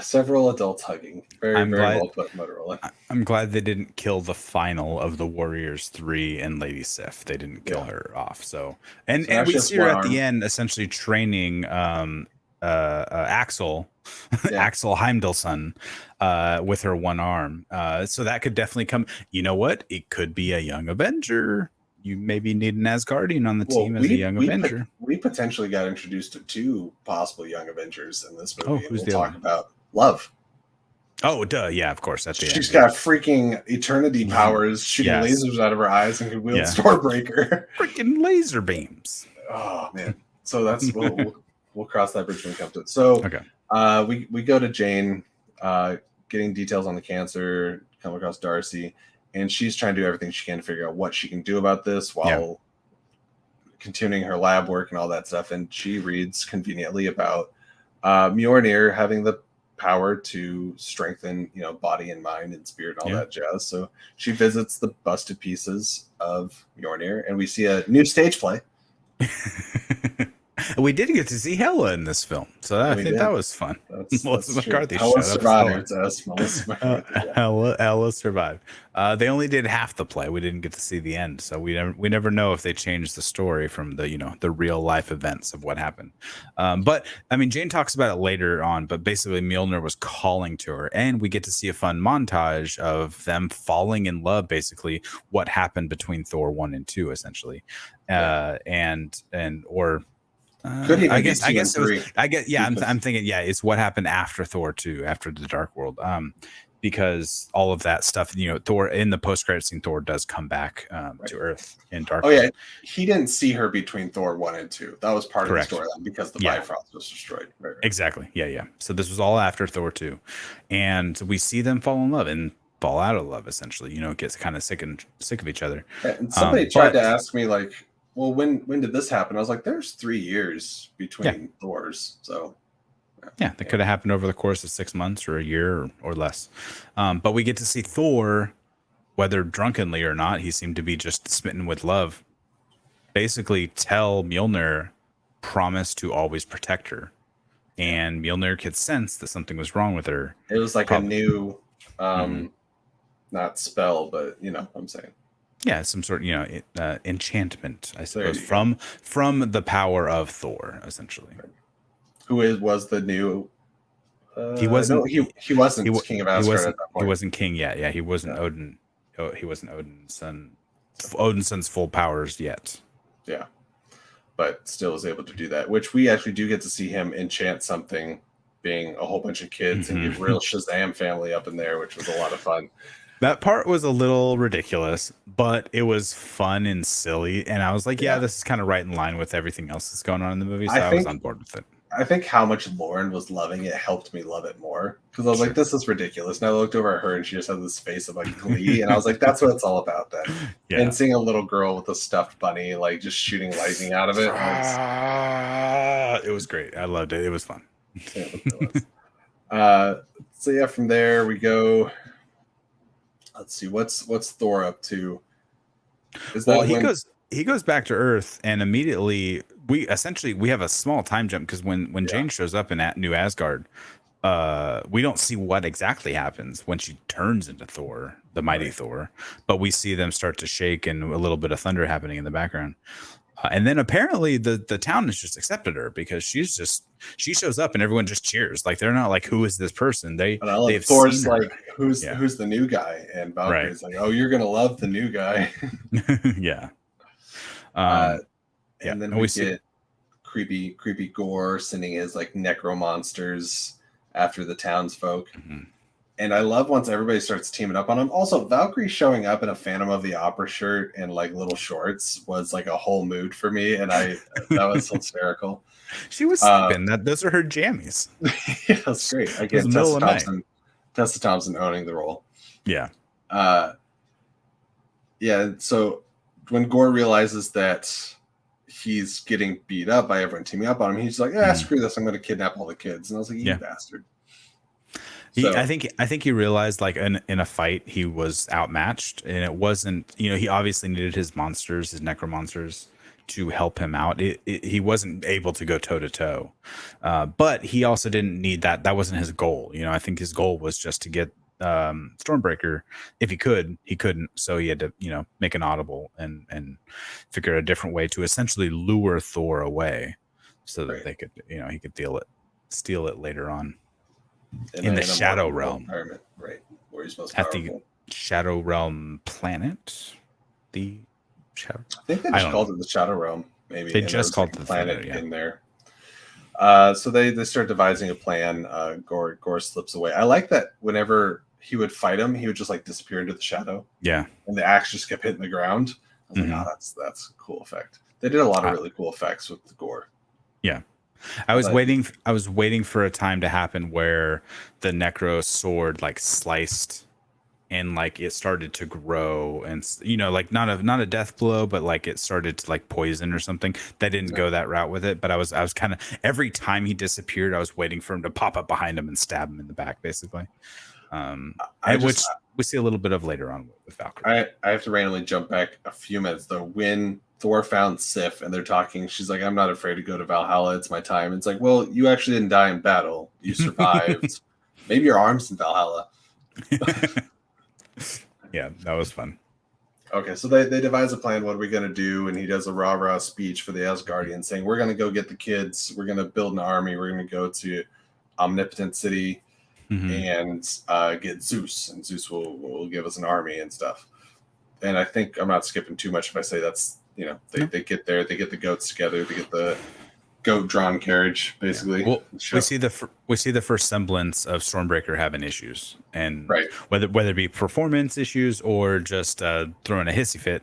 Several adults hugging. Very well put, Motorola. I'm glad they didn't kill the final of the Warriors 3 and Lady Sif. They didn't kill her off. So and we see her at the end essentially training Axel Heimdallson with her one arm. So that could definitely come. You know what? It could be a young Avenger. You maybe need an Asgardian on the team as a young Avenger. We potentially got introduced to 2 possible young Avengers in this movie. Who's we'll talk about Love. Oh, duh. Yeah, of course. She's got freaking eternity powers, shooting lasers out of her eyes, and can wield Stormbreaker. Freaking laser beams. Oh, man. So that's we'll cross that bridge when we come to it. So we go to Jane, getting details on the cancer, come across Darcy, and she's trying to do everything she can to figure out what she can do about this while continuing her lab work and all that stuff. And she reads conveniently about Mjolnir having the power to strengthen, body and mind and spirit and all that jazz. So she visits the busted pieces of Mjolnir, and we see a new stage play. We did get to see Hela in this film, so I think that was fun. Melissa McCarthy Hela survived. Hela survived. They only did half the play. We didn't get to see the end, so we never know if they changed the story from the real life events of what happened. But I mean, Jane talks about it later on. But basically, Mjolnir was calling to her, and we get to see a fun montage of them falling in love. Basically, what happened between Thor 1 and 2, essentially, I guess it was, I'm thinking, it's what happened after Thor 2, after the Dark World. Because all of that stuff, Thor in the post-credit scene, Thor does come back to Earth in Dark World. Oh yeah, he didn't see her between Thor 1 and 2. That was part of the storyline because the Bifrost was destroyed. Right. Exactly. Yeah. So this was all after Thor 2, and we see them fall in love and fall out of love. Essentially, gets kind of sick of each other. And somebody tried to ask me like, well, when did this happen? I was like, there's 3 years between Thors. So that could have happened over the course of 6 months or a year or less. But we get to see Thor, whether drunkenly or not, he seemed to be just smitten with love, basically tell Mjolnir, promise to always protect her. And Mjolnir could sense that something was wrong with her. It was like a new, not spell, but I'm saying. Yeah, some sort of enchantment, I suppose, from the power of Thor, essentially. Right. Who was the new? He wasn't. No, he wasn't king of Asgard at that point. He wasn't king yet. Yeah, he wasn't Odin. Oh, he wasn't Odin's son. Odin's son's full powers yet. Yeah, but still was able to do that. Which we actually do get to see him enchant something, being a whole bunch of kids and get real Shazam family up in there, which was a lot of fun. That part was a little ridiculous, but it was fun and silly. And I was like, yeah, Yeah. this is kind of right in line with everything else that's going on in the movie. So I I was on think board with it. I think how much Lauren was loving it helped me love it more because I was like, "This is ridiculous." And I looked over at her, and she just had this face of like glee, and I was like, "That's what it's all about." Then, Yeah. and seeing a little girl with a stuffed bunny like just shooting lightning out of it, It was great. I loved it. It was fun. it was. So yeah, from there we go. Let's see, what's Thor up to? Is that he goes back to Earth, and immediately we have a small time jump because when Jane shows up in New Asgard, we don't see what exactly happens when she turns into Thor, the mighty Thor, but we see them start to shake and a little bit of thunder happening in the background. And then apparently the town has just accepted her because she shows up and everyone just cheers. Like they're not like, who is this person? They've Thor's seen her. like, who's the new guy? And Valkyrie's like, oh, you're gonna love the new guy. Yeah. And then we get creepy Gore sending his like necro monsters after the townsfolk. Mm-hmm. And I love once everybody starts teaming up on him. Also, Valkyrie showing up in a Phantom of the Opera shirt and like little shorts was like a whole mood for me, and that was hysterical. She was sleeping. Those are her jammies. Yeah, that's great. I guess Tessa Thompson owning the role. Yeah. Yeah. So when Gore realizes that he's getting beat up by everyone teaming up on him, he's like, screw this, I'm going to kidnap all the kids. And I was like, you bastard. I think he realized like in a fight he was outmatched, and it wasn't, he obviously needed his necro monsters to help him out. He wasn't able to go toe to toe, but he also didn't need that. That wasn't his goal. I think his goal was just to get Stormbreaker. If he couldn't. So he had to, make an audible and figure a different way to essentially lure Thor away, so that they could, he could steal it later on. In the Shadow Realm, right? Where he's most powerful. At the Shadow Realm planet, I think they just called it the Shadow Realm. Maybe they just called the planet in there. So they start devising a plan. Gore slips away. I like that whenever he would fight him, he would just like disappear into the shadow. Yeah, and the axe just kept hitting the ground. I was like, oh, that's a cool effect. They did a lot of really cool effects with the Gore. Yeah. I was waiting for a time to happen where the necro sword like sliced and like it started to grow, and like not a death blow, but like it started to like poison or something. That didn't go that route with it, but I was kind of, every time he disappeared, I was waiting for him to pop up behind him and stab him in the back, basically. Which we see a little bit of later on with Valkyrie. I have to randomly jump back a few minutes though. When Thor found Sif and they're talking, she's like, I'm not afraid to go to Valhalla. It's my time. It's like, well, you actually didn't die in battle. You survived. Maybe your arm's in Valhalla. Yeah, that was fun. Okay, so they devise a plan. What are we going to do? And he does a rah-rah speech for the Asgardians saying, we're going to go get the kids. We're going to build an army. We're going to go to Omnipotent City and get Zeus. And Zeus will give us an army and stuff. And I think I'm not skipping too much if I say that's, they get there, they get the goats together, they get the goat drawn carriage, basically. Well, we see the first semblance of Stormbreaker having issues, and whether it be performance issues or just throwing a hissy fit,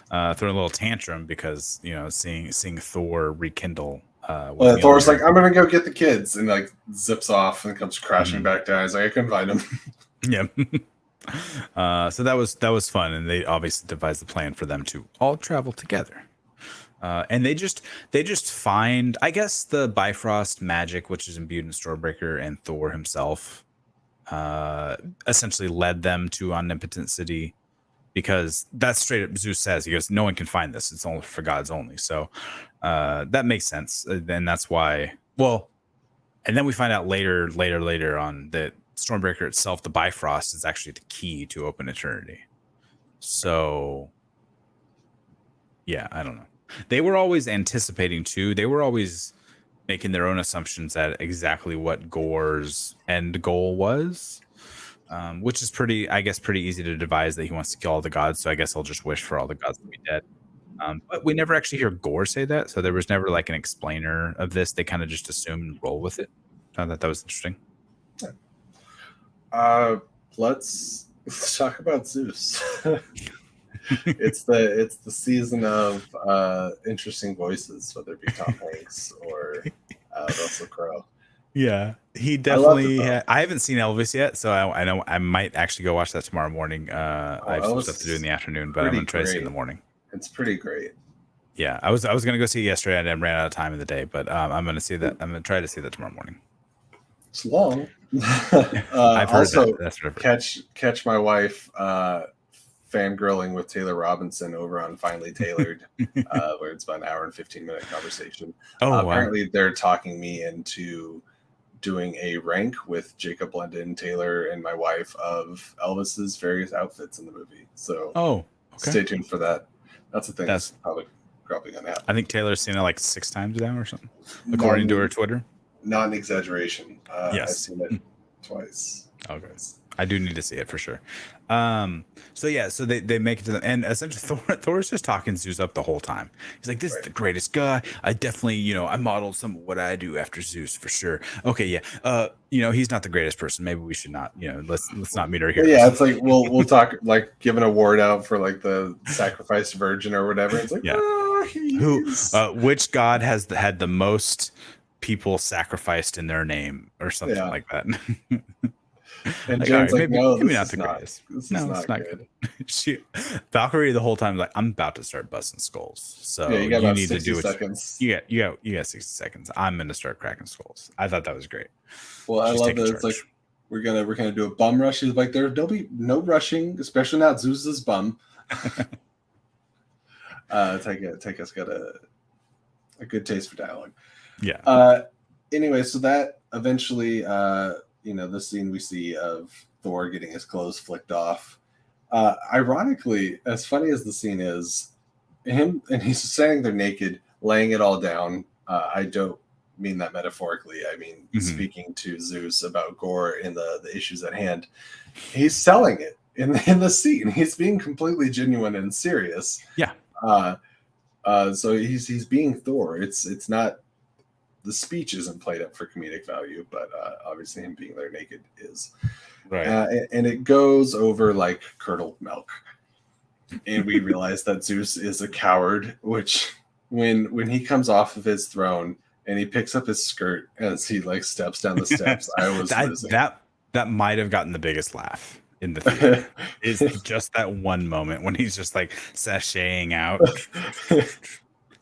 throwing a little tantrum because seeing Thor rekindle. Thor's like, I'm gonna go get the kids, and like zips off and comes crashing back down. He's like, I couldn't find him. Yeah. So that was fun, and they obviously devised the plan for them to all travel together. And they just find, I guess, the Bifrost magic, which is imbued in Stormbreaker, and Thor himself essentially led them to Omnipotent City, because that's straight up Zeus says. He goes, no one can find this. It's only for gods only. So that makes sense. And that's why, and then we find out later on that Stormbreaker itself, the Bifrost, is actually the key to open eternity. So yeah, I don't know. They were always anticipating too. They were always making their own assumptions at exactly what Gore's end goal was, which is pretty easy to devise, that he wants to kill all the gods. So I guess I'll just wish for all the gods to be dead. But we never actually hear Gore say that. So there was never like an explainer of this. They kind of just assume and roll with it. I thought that was interesting. Let's Let's talk about Zeus. It's the season of interesting voices, whether it be Tom Hanks or Russell Crowe. Yeah, he I loved it definitely. though. I haven't seen Elvis yet, so I know I might actually go watch that tomorrow morning. Oh, I have some Elvis stuff to do in is the afternoon, but I'm pretty gonna try to see it in the great. morning. It's pretty great. Yeah, I was gonna go see it yesterday and then ran out of time in the day, but I'm gonna see that. I'm gonna try to see that tomorrow morning. It's long. I've heard that. Also, That's what I've heard. catch my wife fangirling with Taylor Robinson over on Finely Tailored, where it's about an hour and 15-minute conversation. Oh wow. Apparently, they're talking me into doing a rank with Jacob London, Taylor, and my wife of Elvis's various outfits in the movie. So Oh, okay. stay tuned for that. That's the thing That's- that's probably going to happen. I think Taylor's seen it like 6 times now or something, according to her Twitter. Not an exaggeration. Yes. I've seen it twice. Okay. I do need to see it for sure. So yeah, so they make it to them, and essentially Thor's just talking Zeus up the whole time. He's like, "This is the greatest guy. I definitely, I modeled some of what I do after Zeus for sure." Okay, yeah. He's not the greatest person. Maybe we should not, let's not meet our heroes. Yeah, it's like we'll talk like give an award out for like the sacrificed virgin or whatever. It's like, yeah. Which god has had the most people sacrificed in their name or something like that. And like, Jen's right, like, no, maybe this not is the not. greatest. This No, is it's not not good. Valkyrie the whole time like, I'm about to start busting skulls. So Yeah, you got about need 60 to do it. seconds. You got 60 seconds. I'm gonna start cracking skulls. I thought that was great. Well, I love that it's like we're gonna do a bum rush. He's like, there'll be no rushing, especially not Zeus's bum. Taika's got a good taste for dialogue. Yeah. Anyway, so that eventually the scene we see of Thor getting his clothes flicked off. Ironically, as funny as the scene is, him and he's standing there naked, laying it all down. I don't mean that metaphorically. I mean speaking to Zeus about gore in the issues at hand. He's selling it in the scene. He's being completely genuine and serious. Yeah. So he's being Thor. It's not. The speech isn't played up for comedic value, but obviously him being there naked is. Right. And it goes over like curdled milk. And we realize that Zeus is a coward, which when he comes off of his throne and he picks up his skirt as he like steps down the steps, I was that might have gotten the biggest laugh in the theater. Is just that one moment when he's just like sashaying out,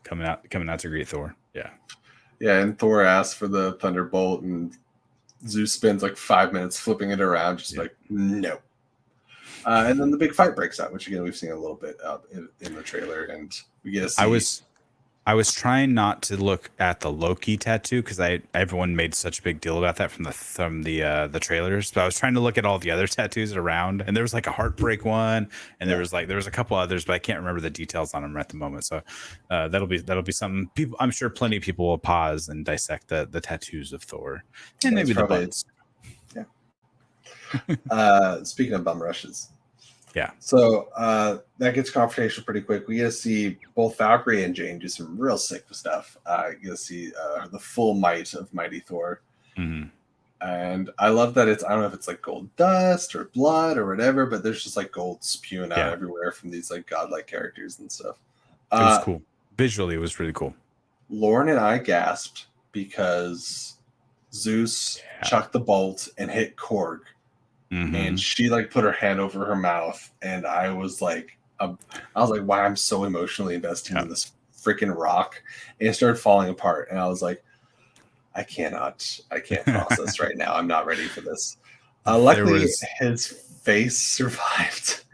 coming out to greet Thor. Yeah. Yeah, and Thor asks for the thunderbolt, and Zeus spends like 5 minutes flipping it around, just like, no. And then the big fight breaks out, which again we've seen a little bit out in the trailer, and we get to see. I was trying not to look at the Loki tattoo because everyone made such a big deal about that from the trailers. But I was trying to look at all the other tattoos around, and there was like a heartbreak one, and there was a couple others, but I can't remember the details on them at the moment. So that'll be something. People, I'm sure plenty of people will pause and dissect the tattoos of Thor, and maybe the buttons. Yeah. Speaking of bum rushes. Yeah. So that gets confrontational pretty quick. We get to see both Valkyrie and Jane do some real sick stuff. You get to see the full might of Mighty Thor. Mm-hmm. And I love that I don't know if it's like gold dust or blood or whatever, but there's just like gold spewing out everywhere from these like godlike characters and stuff. It was cool. Visually, it was really cool. Lauren and I gasped because Zeus chucked the bolt and hit Korg. Mm-hmm. And she like put her hand over her mouth, and I was like, wow, I'm so emotionally invested in this freaking rock, and it started falling apart, and I was like, I can't process right now. I'm not ready for this. Luckily, his face survived.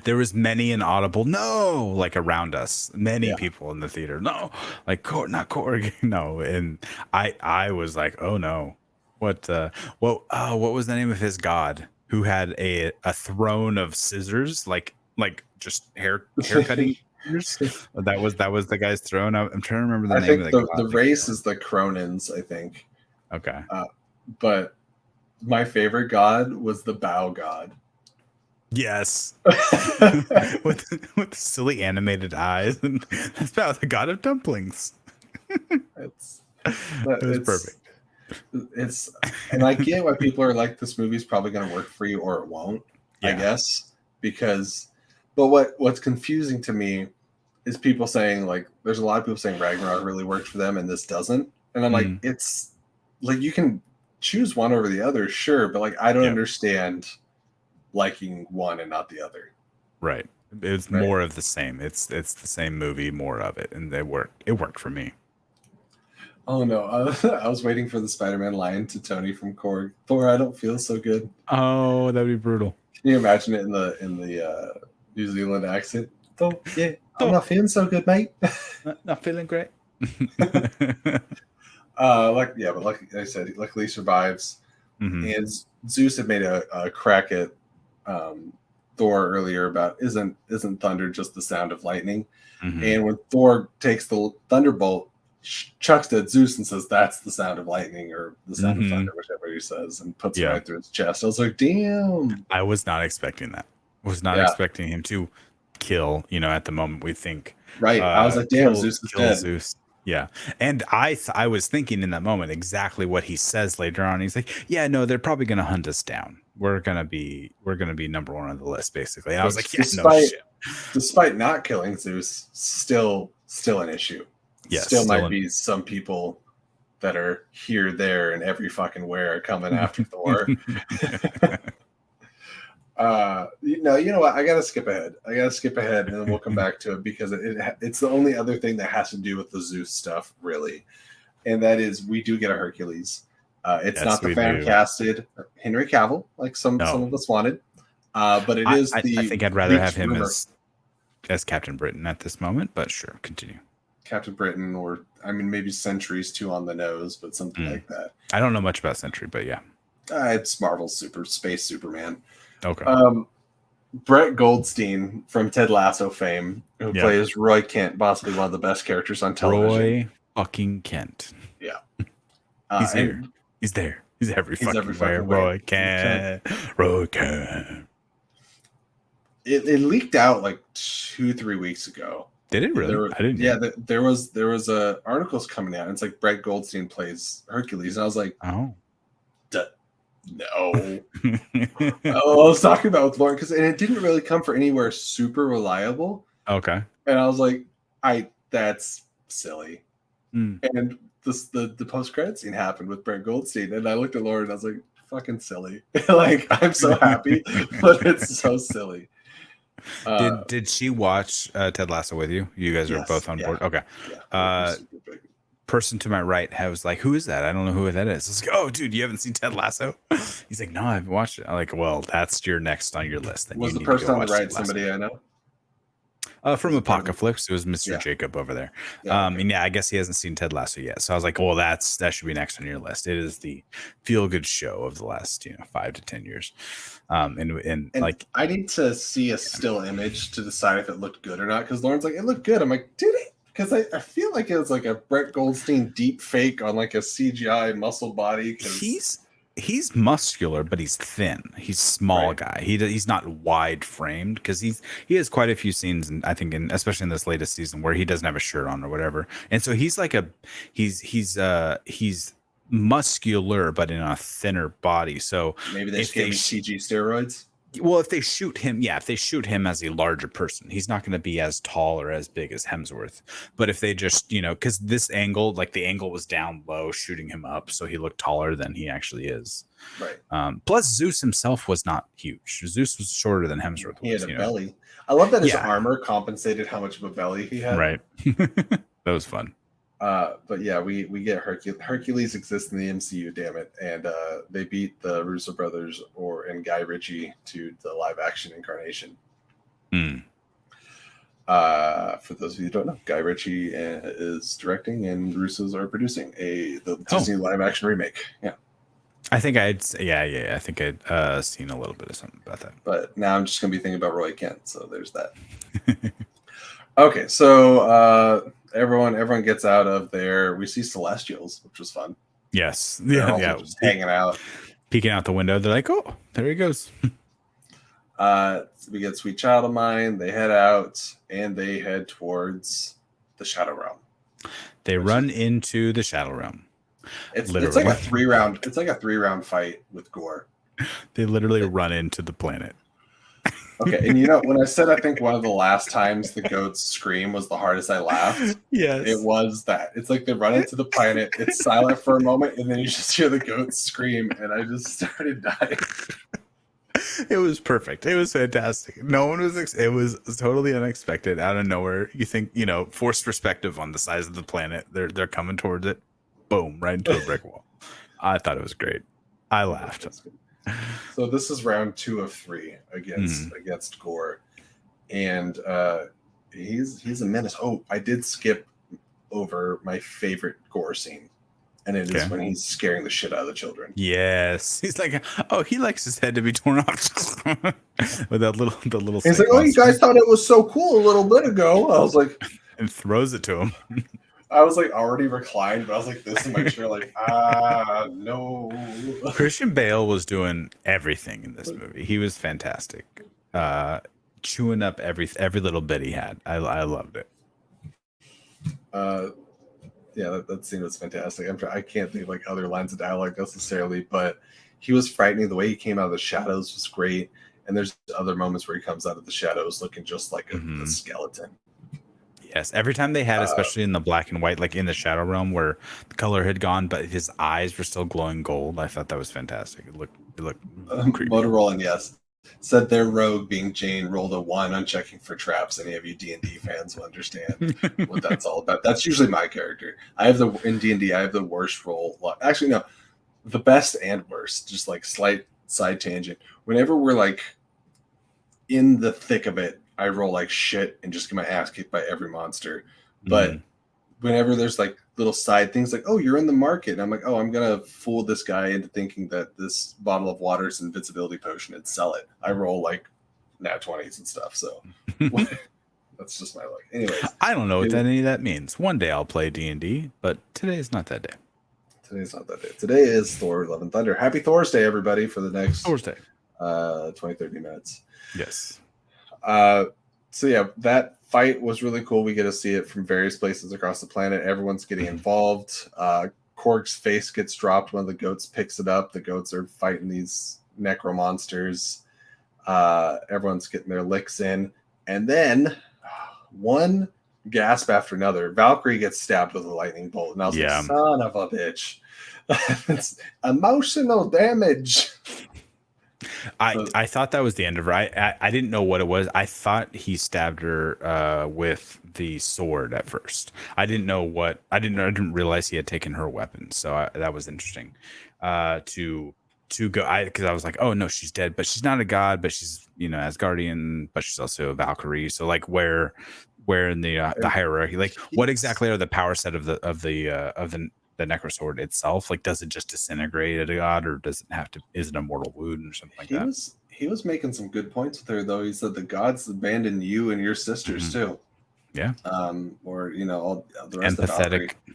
There was many an audible no, like around us, many people in the theater, no, like not Korg, no, and I was like, oh no. What was the name of his god who had a throne of scissors, like just hair cutting scissors? That was the guy's throne. I'm trying to remember the name of the god. The race is the Cronins, I think. Okay. But my favorite god was the bow god. Yes. with silly animated eyes. And that's about the god of dumplings. It's perfect. And I get why people are like, this movie's probably going to work for you or it won't. I guess, because, but what's confusing to me is people saying, like, there's a lot of people saying Ragnarok really worked for them and this doesn't. And I'm like, it's like, you can choose one over the other, sure, but like, I don't understand liking one and not the other. Right. It's more of the same. It's the same movie, more of it, and it worked for me. Oh no, I was waiting for the Spider-Man line to Tony from Korg. Thor, I don't feel so good. Oh, that'd be brutal. Can you imagine it in the New Zealand accent? Thor, yeah, I'm not feeling so good, mate. Not feeling great. But like I said, luckily he survives. And Zeus had made a crack at Thor earlier about isn't thunder just the sound of lightning? And when Thor takes the thunderbolt, chucks it at Zeus and says that's the sound of lightning or the sound of thunder, whichever he says, and puts it right through his chest. I was like, damn. I was not expecting that. Was not expecting him to kill, at the moment we think. Right. I was like, damn, Zeus is dead. Zeus. Yeah. And I was thinking in that moment exactly what he says later on. He's like, yeah, no, they're probably going to hunt us down. We're going to be number one on the list, basically. And I was like, yeah, no shit. Despite not killing Zeus, still an issue. Yes, still might be some people that are here, there, and every fucking where coming after Thor. You know what? I gotta skip ahead, and then we'll come back to it because it's the only other thing that has to do with the Zeus stuff, really, and that is we do get a Hercules. It's not the fan casted Henry Cavill like some of us wanted, but it is. I think I'd rather have him as Captain Britain at this moment, but sure, continue. Captain Britain, or maybe Sentry's too on the nose, but something like that. I don't know much about Sentry, but yeah, it's Marvel's Space Superman. Okay. Brett Goldstein from Ted Lasso fame, who plays Roy Kent, possibly one of the best characters on television. Roy fucking Kent. Yeah. He's here. He's there. He's every fucking way. Roy Kent. Roy Kent. It leaked out like 2-3 weeks ago. Did it really? I didn't. Yeah, there was articles coming out. And it's like Brett Goldstein plays Hercules, and I was like, oh, no. I was talking about with Lauren because it didn't really come from anywhere super reliable. Okay. And I was like, that's silly. And the post credit scene happened with Brett Goldstein, and I looked at Lauren and I was like, fucking silly. Like, I'm so happy, but it's so silly. Did she watch Ted Lasso with you? You guys are both on board. Okay. Yeah, person to my right was like, who is that? I don't know who that is. I was like, oh, dude, you haven't seen Ted Lasso? He's like, no, I haven't watched it. I'm like, well, that's your next on your list. Then was the person on the right somebody I know? From Apocalypse, it was Mr. Jacob over there. And I guess he hasn't seen Ted Lasso yet. So I was like, well, that should be next on your list. It is the feel-good show of the last 5 to 10 years. And like, I need to see a still image to decide if it looked good or not. Because Lauren's like, it looked good. I'm like, did it? Because I feel like it was like a Brett Goldstein deep fake on like a CGI muscle body. He's muscular, but he's thin. He's small guy. He's not wide framed because he has quite a few scenes, and I think especially in this latest season where he doesn't have a shirt on or whatever. And so he's like he's muscular but in a thinner body. So maybe they gave him CG steroids. Well, if they shoot him as a larger person, he's not going to be as tall or as big as Hemsworth. But if they just, because this angle, like the angle was down low, shooting him up, so he looked taller than he actually is. Right. Plus, Zeus himself was not huge. Zeus was shorter than Hemsworth. He had a belly. I love that his armor compensated how much of a belly he had. Right. That was fun. But yeah, we get Hercules. Hercules exists in the MCU, damn it, and they beat the Russo brothers and Guy Ritchie to the live action incarnation. For those of you who don't know, Guy Ritchie is directing, and the Russos are producing the Disney live action remake. Yeah, I think I'd seen a little bit of something about that. But now I'm just gonna be thinking about Roy Kent, so there's that. Okay, so everyone gets out of there. We see Celestials, which was fun. Yes. Just hanging out. Peeking out the window. They're like, oh, there he goes. We get Sweet Child of Mine. They head out and they head towards the Shadow Realm. They run into the Shadow Realm. It's like a 3-round fight with gore. They literally run into the planet. Okay, and you know, when I said I think one of the last times the goats scream was the hardest I laughed, it Yes. was that. It's like they run into the planet, it's silent for a moment, and then you just hear the goats scream, and I just started dying. It was perfect. It was fantastic. No one was. It was totally unexpected, out of nowhere. You think, forced perspective on the size of the planet. They're coming towards it. Boom! Right into a brick wall. I thought it was great. I laughed. So this is round 2 of 3 against Gore, and he's a menace. Oh, I did skip over my favorite Gore scene, and it is when he's scaring the shit out of the children. Yes, he's like, oh, he likes his head to be torn off with the little. He's like, oh, you guys thought it was so cool a little bit ago. I was like, and throws it to him. I was like already reclined, but I was like this in my chair, like, no. Christian Bale was doing everything in this movie. He was fantastic, chewing up every little bit he had. I loved it. Yeah, that scene was fantastic. I can't think of like other lines of dialogue necessarily, but he was frightening. The way he came out of the shadows was great. And there's other moments where he comes out of the shadows looking just like a skeleton. Yes, every time they had, especially in the black and white, like in the Shadow Realm, where the color had gone, but his eyes were still glowing gold. I thought that was fantastic. It looked creepy. Motorola, and yes, said their rogue being Jane rolled a 1 on checking for traps. Any of you D&D fans will understand what that's all about. That's usually my character. In D&D, I have the worst roll. Actually, no, the best and worst. Just like slight side tangent. Whenever we're like in the thick of it, I roll like shit and just get my ass kicked by every monster. But whenever there's like little side things like, oh, you're in the market, and I'm like, oh, I'm gonna fool this guy into thinking that this bottle of water is an invincibility potion and sell it. I roll like nat 20s and stuff. So that's just my luck. Anyways, I don't know what any of that means. One day I'll play D&D, but today is not that day. Today's not that day. Today is Thor: Love and Thunder. Happy Thor's Day, everybody, for the next Thursday 20-30 minutes. Yes. So yeah, that fight was really cool. We get to see it from various places across the planet. Everyone's getting involved. Korg's face gets dropped when the goats picks it up. The goats are fighting these necro monsters. Everyone's getting their licks in. And then one gasp after another, Valkyrie gets stabbed with a lightning bolt. And I was like, son of a bitch. It's emotional damage. I thought that was the end of her. I didn't know what it was. I thought he stabbed her with the sword at first. I didn't realize he had taken her weapon. So that was interesting. To go, because I was like, oh no, she's dead, but she's not a god, but she's Asgardian, but she's also a Valkyrie. So like where in the hierarchy, like what exactly are the power set of the Necrosword itself? Like, does it just disintegrate at a god, or does it have to? Is it a mortal wound or something like that? He was making some good points with her, though. He said the gods abandoned you and your sisters too. Yeah. Or all the rest empathetic. Of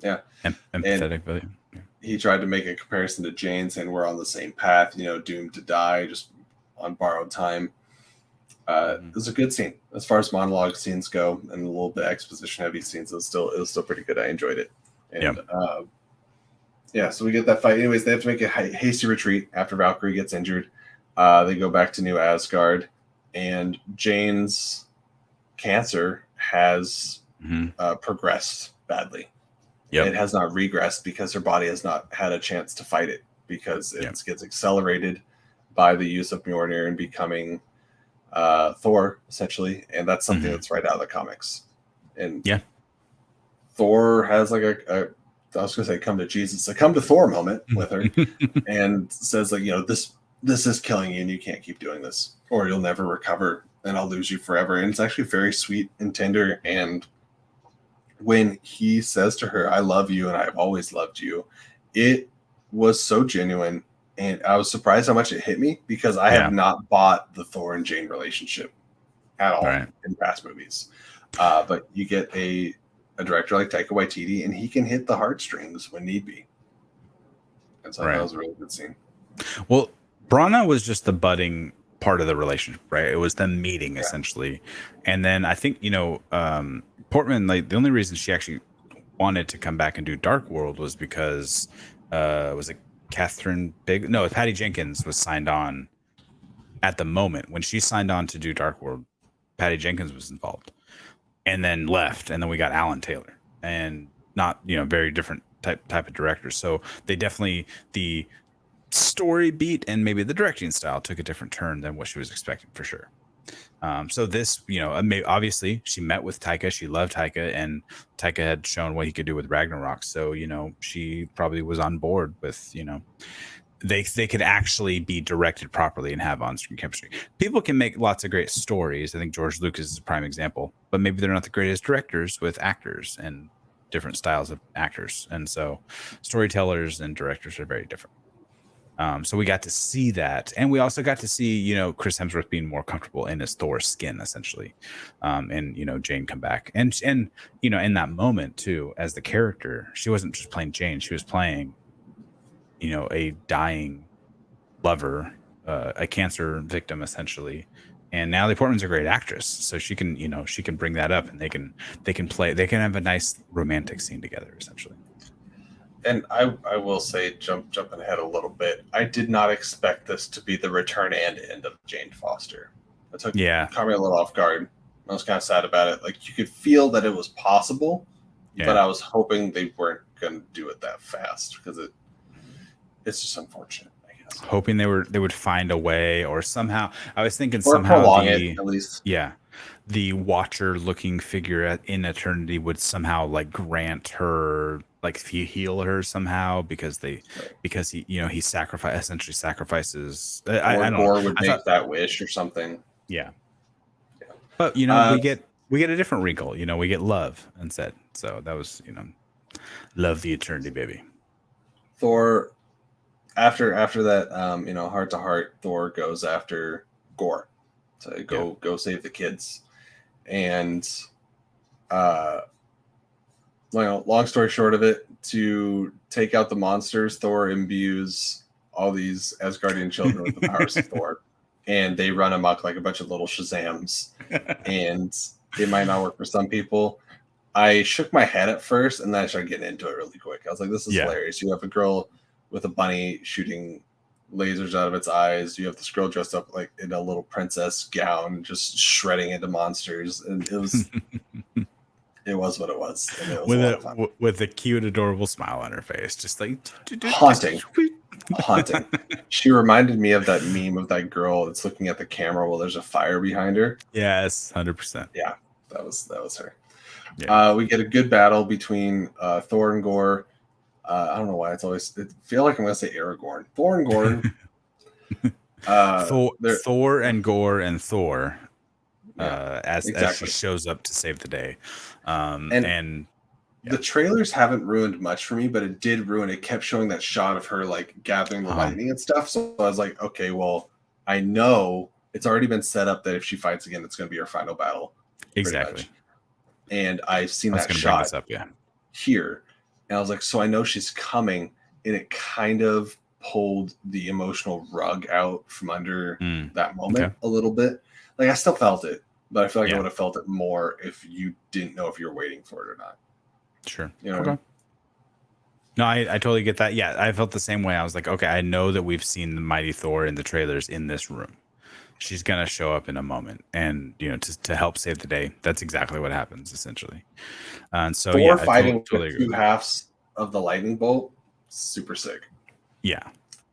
yeah. Empathetic, but yeah. He tried to make a comparison to Jane, saying we're on the same path. Doomed to die, just on borrowed time. It was a good scene as far as monologue scenes go, and a little bit exposition heavy scenes. It was still pretty good. I enjoyed it. And so we get that fight. Anyways, they have to make a hasty retreat after Valkyrie gets injured. They go back to New Asgard, and Jane's cancer has progressed badly. Yep. It has not regressed because her body has not had a chance to fight it, because it gets accelerated by the use of Mjolnir and becoming Thor, essentially. And that's something that's right out of the comics. And Thor has like I was gonna say come to Jesus, a come to Thor moment with her, and says like, this is killing you and you can't keep doing this or you'll never recover and I'll lose you forever. And it's actually very sweet and tender. And when he says to her, I love you and I've always loved you, it was so genuine. And I was surprised how much it hit me, because I have not bought the Thor and Jane relationship at all in past movies. But you get a director like Taika Waititi, and he can hit the heartstrings when need be. And so that was a really good scene. Well, Brana was just the budding part of the relationship, right? It was them meeting essentially. And then I think, Portman, like the only reason she actually wanted to come back and do Dark World was because was it Patty Jenkins was signed on at the moment when she signed on to do Dark World, Patty Jenkins was involved, and then left, and then we got Alan Taylor, and not very different type of directors. So they definitely the story beat and maybe the directing style took a different turn than what she was expecting for sure. So this, obviously she met with Taika, she loved Taika, and Taika had shown what he could do with Ragnarok. So, she probably was on board with, they could actually be directed properly and have on-screen chemistry. People can make lots of great stories. I think George Lucas is a prime example, but maybe they're not the greatest directors with actors and different styles of actors. And so storytellers and directors are very different. So we got to see that, and we also got to see, Chris Hemsworth being more comfortable in his Thor skin, essentially, and Jane come back, and in that moment too, as the character, she wasn't just playing Jane; she was playing, a dying lover, a cancer victim, essentially. And Natalie Portman's a great actress, so she can, she can bring that up, and they can have a nice romantic scene together, essentially. And I will say, jumping ahead a little bit, I did not expect this to be the return and end of Jane Foster. It caught me a little off guard. I was kind of sad about it. Like, you could feel that it was possible, but I was hoping they weren't going to do it that fast, because it's just unfortunate, I guess. Hoping they would find a way, or somehow I was thinking or somehow prolong it, at least. Yeah, the Watcher looking figure in Eternity would somehow like grant her, like heal her somehow, because he essentially sacrifices. I don't know. Or would make that wish or something. Yeah. But we get a different wrinkle. We get love instead. So that was love the Eternity, baby. Thor, after that, heart to heart, Thor goes after Gore to go save the kids, and long story short of it, to take out the monsters, Thor imbues all these Asgardian children with the powers of Thor, and they run amok like a bunch of little Shazams, and it might not work for some people. I shook my head at first, and then I started getting into it really quick. I was like, this is hilarious. You have a girl with a bunny shooting lasers out of its eyes. You have this girl dressed up like in a little princess gown, just shredding into monsters, and it was it was what it was. And it was with a cute, adorable smile on her face, just like haunting. She reminded me of that meme of that girl that's looking at the camera while there's a fire behind her. Yes, 100%. Yeah, that was her. Yeah. We get a good battle between Thor and Gore. I don't know why I feel like I'm going to say Aragorn. Thor and Gore. Thor and Gore and Thor. As she shows up to save the day. And the trailers haven't ruined much for me, but it did ruin. It kept showing that shot of her like gathering the lightning and stuff. So I was like, okay, well, I know it's already been set up that if she fights again, it's going to be her final battle. Exactly. And I've seen that shot here. And I was like, so I know she's coming, and it kind of pulled the emotional rug out from under that moment a little bit. Like, I still felt it, but I feel like I would have felt it more if you didn't know if you were waiting for it or not. Sure. Okay. No, I totally get that. Yeah, I felt the same way. I was like, okay, I know that we've seen the mighty Thor in the trailers in this room. She's gonna show up in a moment, and to help save the day. That's exactly what happens, essentially. And so Thor fighting with two halves of the lightning bolt, super sick. Yeah,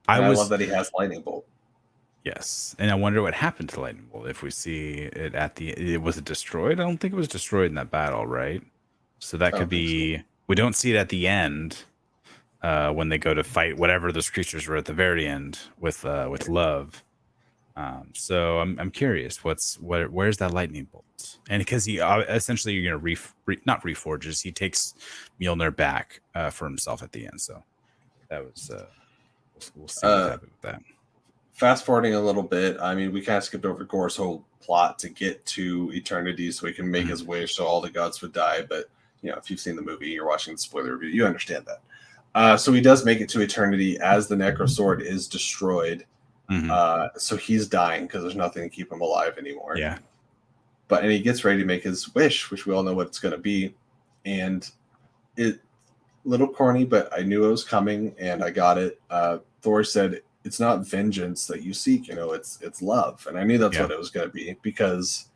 I love that he has lightning bolt. Yes, and I wonder what happened to the lightning bolt. If we see it was it destroyed? I don't think it was destroyed in that battle, right? So that could be. So. We don't see it at the end when they go to fight whatever those creatures were at the very end with love. So I'm curious, where's that lightning bolt? And because he essentially not reforges, he takes Mjolnir back for himself at the end. So that was we'll see what happens with that. Fast forwarding a little bit, I mean, we kind of skipped over Gore's whole plot to get to Eternity so he can make his wish so all the gods would die. But if you've seen the movie, you're watching the spoiler review, you understand that. So he does make it to Eternity as the Necro Sword is destroyed. So he's dying because there's nothing to keep him alive anymore. Yeah. And he gets ready to make his wish, which we all know what it's going to be. And it, little corny, but I knew it was coming and I got it. Thor said, it's not vengeance that you seek, it's love. And I knew that's what it was going to be, because,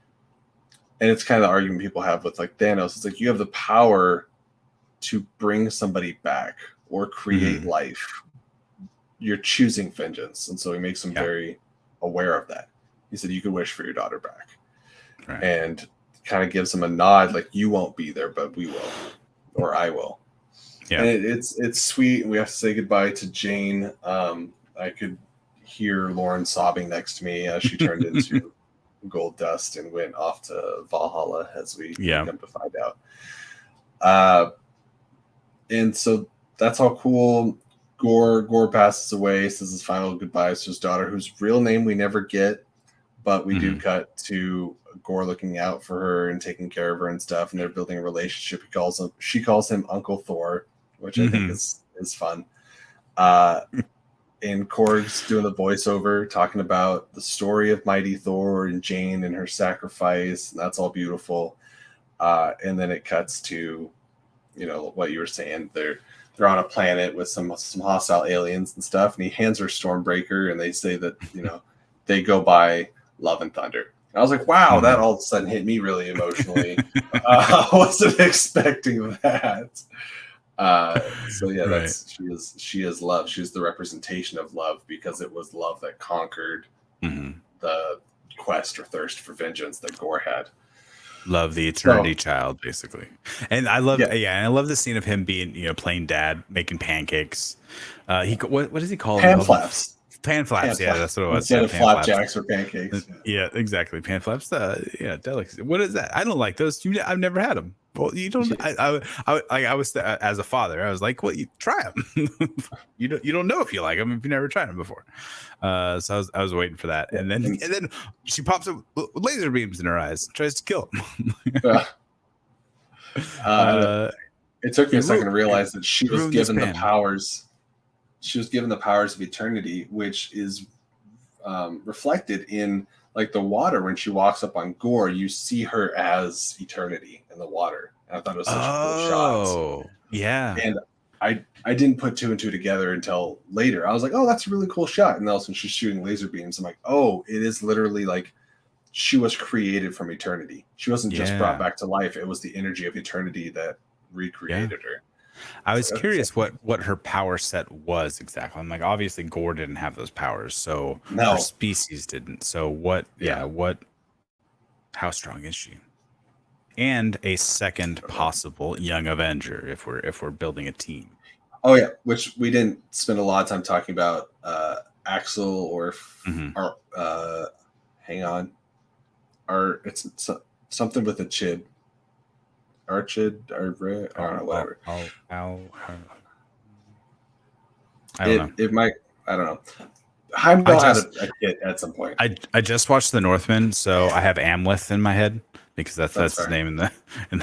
and it's kind of the argument people have with like Thanos. It's like, you have the power to bring somebody back or create life. You're choosing vengeance. And so he makes him very aware of that. He said, you could wish for your daughter back. Right. And kind of gives him a nod, like, you won't be there, but we will, or I will. Yeah. And it's sweet. And we have to say goodbye to Jane. I could hear Lauren sobbing next to me as she turned into gold dust and went off to Valhalla, as we come to find out. And so that's all cool. Gore passes away, says his final goodbyes to his daughter, whose real name we never get, but we do cut to Gore looking out for her and taking care of her and stuff, and they're building a relationship. She calls him Uncle Thor, which I think is fun. And Korg's doing the voiceover, talking about the story of Mighty Thor and Jane and her sacrifice, and that's all beautiful. And then it cuts to, what you were saying. They're on a planet with some hostile aliens and stuff, and he hands her Stormbreaker, and they say that they go by Love and Thunder. And I was like, wow, that all of a sudden hit me really emotionally. I wasn't expecting that. So yeah, that's she is love. She's the representation of love, because it was love that conquered the quest or thirst for vengeance that Gore had. Love, the eternity child, basically. And I love, and I love the scene of him being, playing dad, making pancakes. What does he call them? Pan flaps. Yeah, that's what it was. Instead of flapjacks or pancakes. Yeah, exactly. Pan flaps. Delicacy. What is that? I don't like those. I've never had them. Well, you don't. I was as a father. I was like, well, you try them. you don't know if you like them if you never tried them before. So I was waiting for that, and then she pops up with laser beams in her eyes, tries to kill him. It took me a second to realize that she was given the powers. She was given the powers of eternity, which is reflected in like the water. When she walks up on Gore, you see her as eternity in the water. And I thought it was such a cool shot. Oh, yeah. And I didn't put two and two together until later. I was like, oh, that's a really cool shot. And also, when she's shooting laser beams, I'm like, oh, it is literally like she was created from eternity. She wasn't just brought back to life. It was the energy of eternity that recreated her. I was curious what her power set was exactly. I'm like, obviously Gore didn't have those powers, so her species didn't. So what? How strong is she? And a second possible young Avenger if we're building a team. Oh yeah, which we didn't spend a lot of time talking about. Axel or hang on, it's something with a chid. Archid or I don't know, whatever. I don't know. It might. I don't know. Heimdall had a kid at some point. I just watched The Northman, so I have Amleth in my head because that's his name in the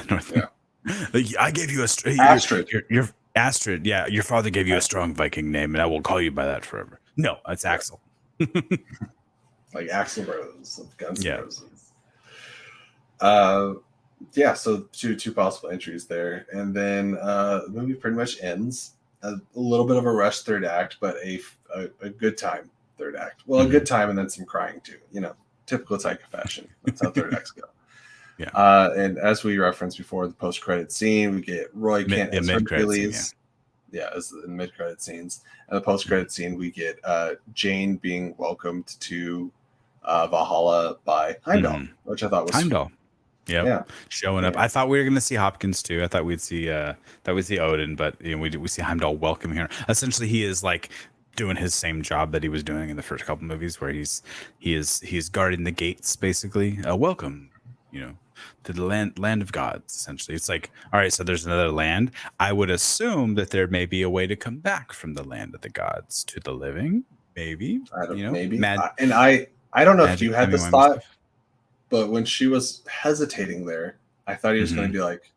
Northman. Yeah. Like, I gave you Astrid. Your Astrid. Yeah, your father gave you a strong Viking name, and I will call you by that forever. No, it's Axel. Like Axl Rose of Guns N' Roses. Yeah, so two possible entries there, and then the movie pretty much ends. A little bit of a rush third act, but a good time third act. Well, a good time and then some crying too. Typical Taika fashion. That's how third acts go. Yeah. And as we referenced before, the post-credit scene, we get Roy Kent as Hercules. As the mid-credit scenes, and the post-credit scene, we get Jane being welcomed to Valhalla by Heimdall, which I thought was Heimdall. Yeah, showing up. I thought we were going to see Hopkins too. I thought we'd see Odin, but we see Heimdall welcoming her. Essentially, he is like doing his same job that he was doing in the first couple movies, where he's guarding the gates, basically. Welcome, to the land of gods. Essentially, it's like, all right, so there's another land. I would assume that there may be a way to come back from the land of the gods to the living. Maybe maybe. I don't know if you had this thought. But when she was hesitating there, I thought he was going to be like,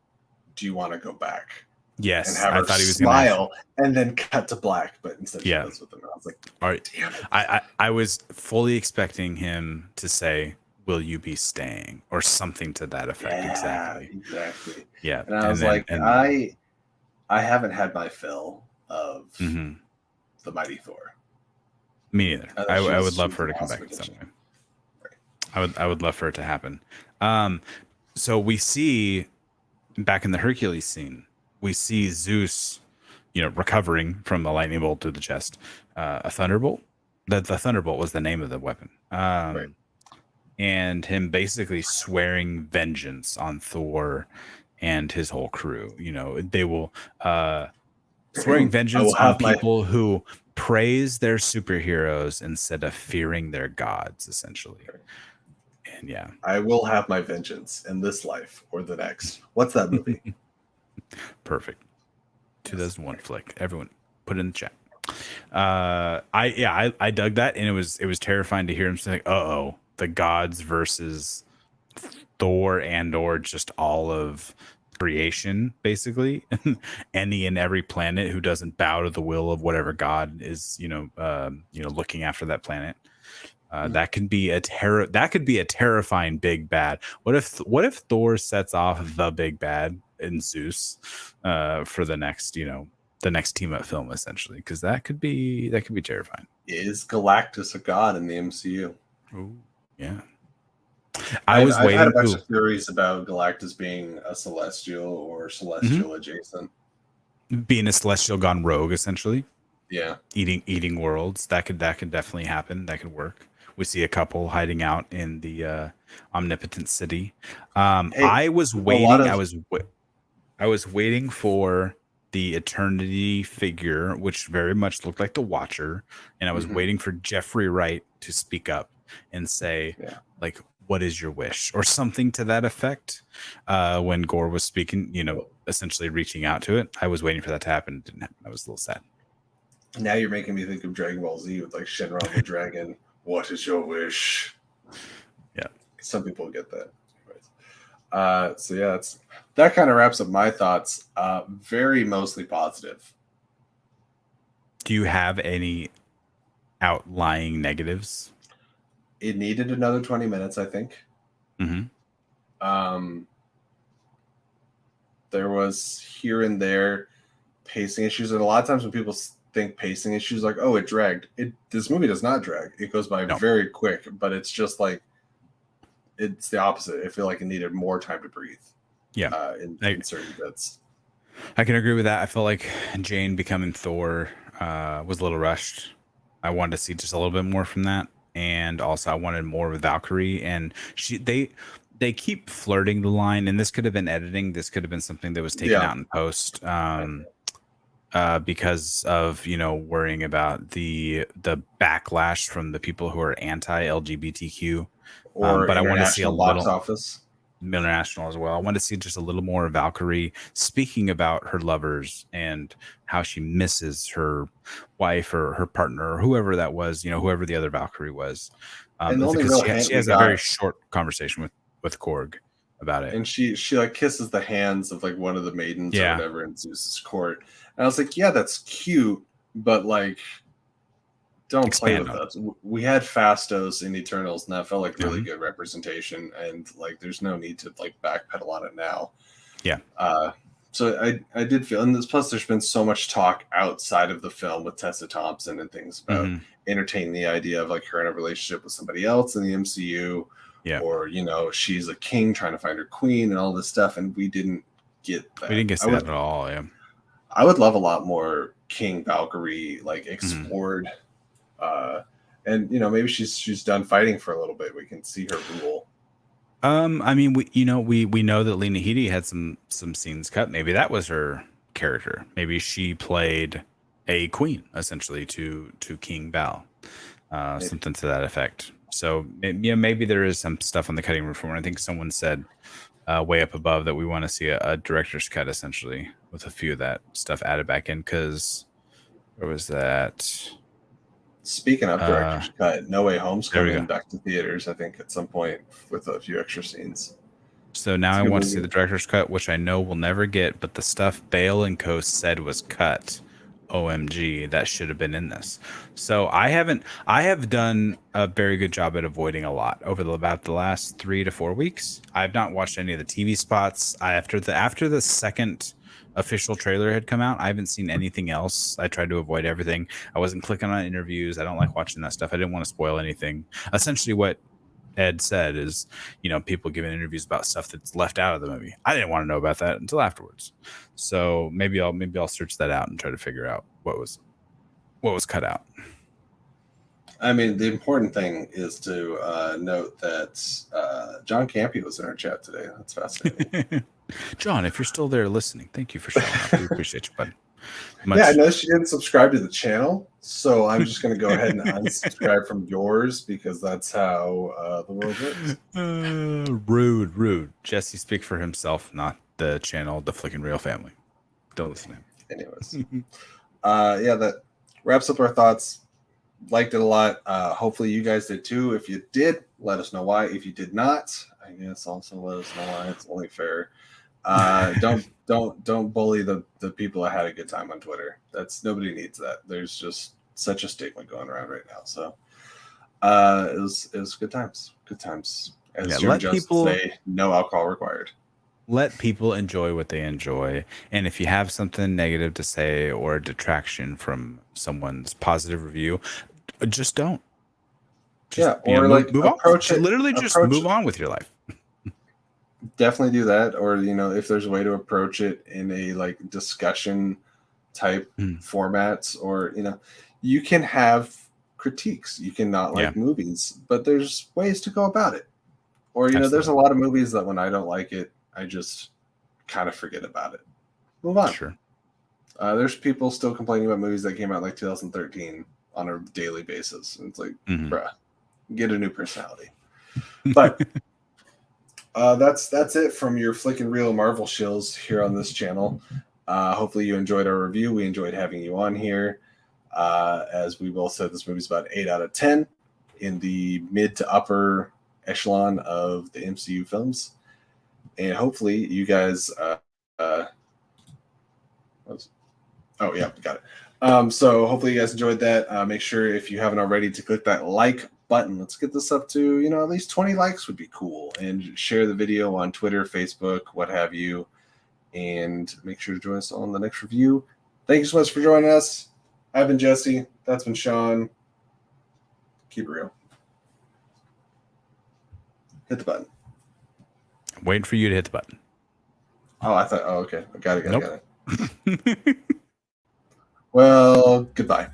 "Do you want to go back?" Yes, and have her smile, and then cut to black. But instead, she goes with him. I was like, "All right." Damn it. I was fully expecting him to say, "Will you be staying?" or something to that effect. Yeah, exactly. Yeah, and I was I haven't had my fill of the Mighty Thor. Me neither. I would love for her to come awesome back in some addition. way. I would love for it to happen. So we see back in the Hercules scene, we see Zeus, recovering from a lightning bolt through the chest, a thunderbolt. The thunderbolt was the name of the weapon. Right. And him basically swearing vengeance on Thor and his whole crew. They will swearing vengeance on people who praise their superheroes instead of fearing their gods, essentially. And yeah, I will have my vengeance in this life or the next. What's that movie? Perfect. 2001 flick. Everyone put it in the chat. I dug that, and it was terrifying to hear him say, "Uh-oh, the gods versus Thor or just all of creation, basically." Any and every planet who doesn't bow to the will of whatever god is, looking after that planet. That could be a terrifying big bad. What if Thor sets off the big bad in Zeus for the next team up film, essentially, because that could be terrifying. Is Galactus a god in the MCU? Oh, yeah. I've had a bunch of theories about Galactus being a celestial or celestial adjacent. Being a celestial gone rogue, essentially. Yeah. Eating worlds. That could definitely happen. That could work. We see a couple hiding out in the omnipotent city. I was waiting. I was waiting for the Eternity figure, which very much looked like the Watcher, and I was waiting for Jeffrey Wright to speak up and say, like, "What is your wish?" or something to that effect. When Gore was speaking, essentially reaching out to it. I was waiting for that to happen. It didn't happen. I was a little sad. Now you're making me think of Dragon Ball Z with like Shenron the Dragon. What is your wish? Yeah. Some people get that. So yeah, that kind of wraps up my thoughts. Very mostly positive. Do you have any outlying negatives? It needed another 20 minutes, I think. There was here and there pacing issues, and a lot of times when people think pacing issues, like, oh, it dragged. This movie does not drag. It goes by very quick, but it's just like it's the opposite. I feel like it needed more time to breathe. Yeah, in certain bits. I can agree with that. I felt like Jane becoming Thor was a little rushed. I wanted to see just a little bit more from that, and also I wanted more with Valkyrie. And they keep flirting the line, and this could have been editing. This could have been something that was taken out in post. Because of worrying about the backlash from the people who are anti-LGBTQ, but I want to see a little office international as well. I want to see just a little more of Valkyrie speaking about her lovers and how she misses her wife or her partner or whoever that was, whoever the other Valkyrie was. Because she has a very short conversation with Korg about it, and she like kisses the hands of like one of the maidens or whatever in Zeus's court. And I was like, yeah, that's cute, but like, don't play with us. We had Fastos in Eternals, and that felt like really good representation. And like, there's no need to like backpedal on it now. Yeah. So I did feel, and this plus there's been so much talk outside of the film with Tessa Thompson and things about entertaining the idea of like her in a relationship with somebody else in the MCU. Yeah. Or she's a king trying to find her queen and all this stuff, and we didn't get that. We didn't get that at all. Yeah. I would love a lot more King Valkyrie like explored, and maybe she's done fighting for a little bit. We can see her rule. I mean, we know that Lena Headey had some scenes cut. Maybe that was her character. Maybe she played a queen essentially to King Val, something to that effect. So maybe there is some stuff on the cutting room floor. I think someone said way up above that we want to see a director's cut essentially with a few of that stuff added back in, because where was that? Speaking of director's cut, No Way Home's coming back to theaters, I think, at some point with a few extra scenes. So now I want to see the director's cut, which I know we'll never get, but the stuff Bale and Co said was cut. OMG, that should have been in this. So I have done a very good job at avoiding a lot over about the last 3 to 4 weeks. I've not watched any of the TV spots. After the second official trailer had come out. I haven't seen anything else. I tried to avoid everything. I wasn't clicking on interviews. I don't like watching that stuff. I didn't want to spoil anything. Essentially, what Ed said is, people giving interviews about stuff that's left out of the movie. I didn't want to know about that until afterwards. So maybe I'll search that out and try to figure out what was cut out. I mean, the important thing is to note that John Campy was in our chat today. That's fascinating. John, if you're still there listening, thank you for showing up. We appreciate you, bud. Yeah, I know she didn't subscribe to the channel, so I'm just going to go ahead and unsubscribe from yours because that's how the world works. Rude. Jesse, speak for himself, not the channel, the Flickin' Real family. Don't listen to him. Anyways, that wraps up our thoughts. Liked it a lot. Hopefully you guys did too. If you did, let us know why. If you did not, I guess also let us know why. It's only fair. Don't bully the people that had a good time on Twitter. Nobody needs that. There's just such a stigma going around right now. So it was good times. Good times. As Jim Jones would say, no alcohol required. Let people enjoy what they enjoy. And if you have something negative to say or a detraction from someone's positive review, just don't. Or move approach on. Literally just move on with your life. Definitely do that. Or, if there's a way to approach it in a discussion type formats, or, you can have critiques. You can not like movies, but there's ways to go about it. Or, there's a lot of movies that when I don't like it, I just kind of forget about it. Move on. Sure. There's people still complaining about movies that came out 2013 on a daily basis. And it's like, bruh, get a new personality. But that's it from your Flickin' Real Marvel shills here on this channel. Hopefully you enjoyed our review. We enjoyed having you on here. As we both said, this movie's about 8 out of 10 in the mid to upper echelon of the MCU films. And hopefully you guys got it. So hopefully you guys enjoyed that. Make sure if you haven't already to click that like button. Let's get this up to, at least 20 likes would be cool. And share the video on Twitter, Facebook, what have you. And make sure to join us on the next review. Thank you so much for joining us. I've been Jesse. That's been Sean. Keep it real. Hit the button. I'm waiting for you to hit the button. Oh, okay. I got it. Well, goodbye.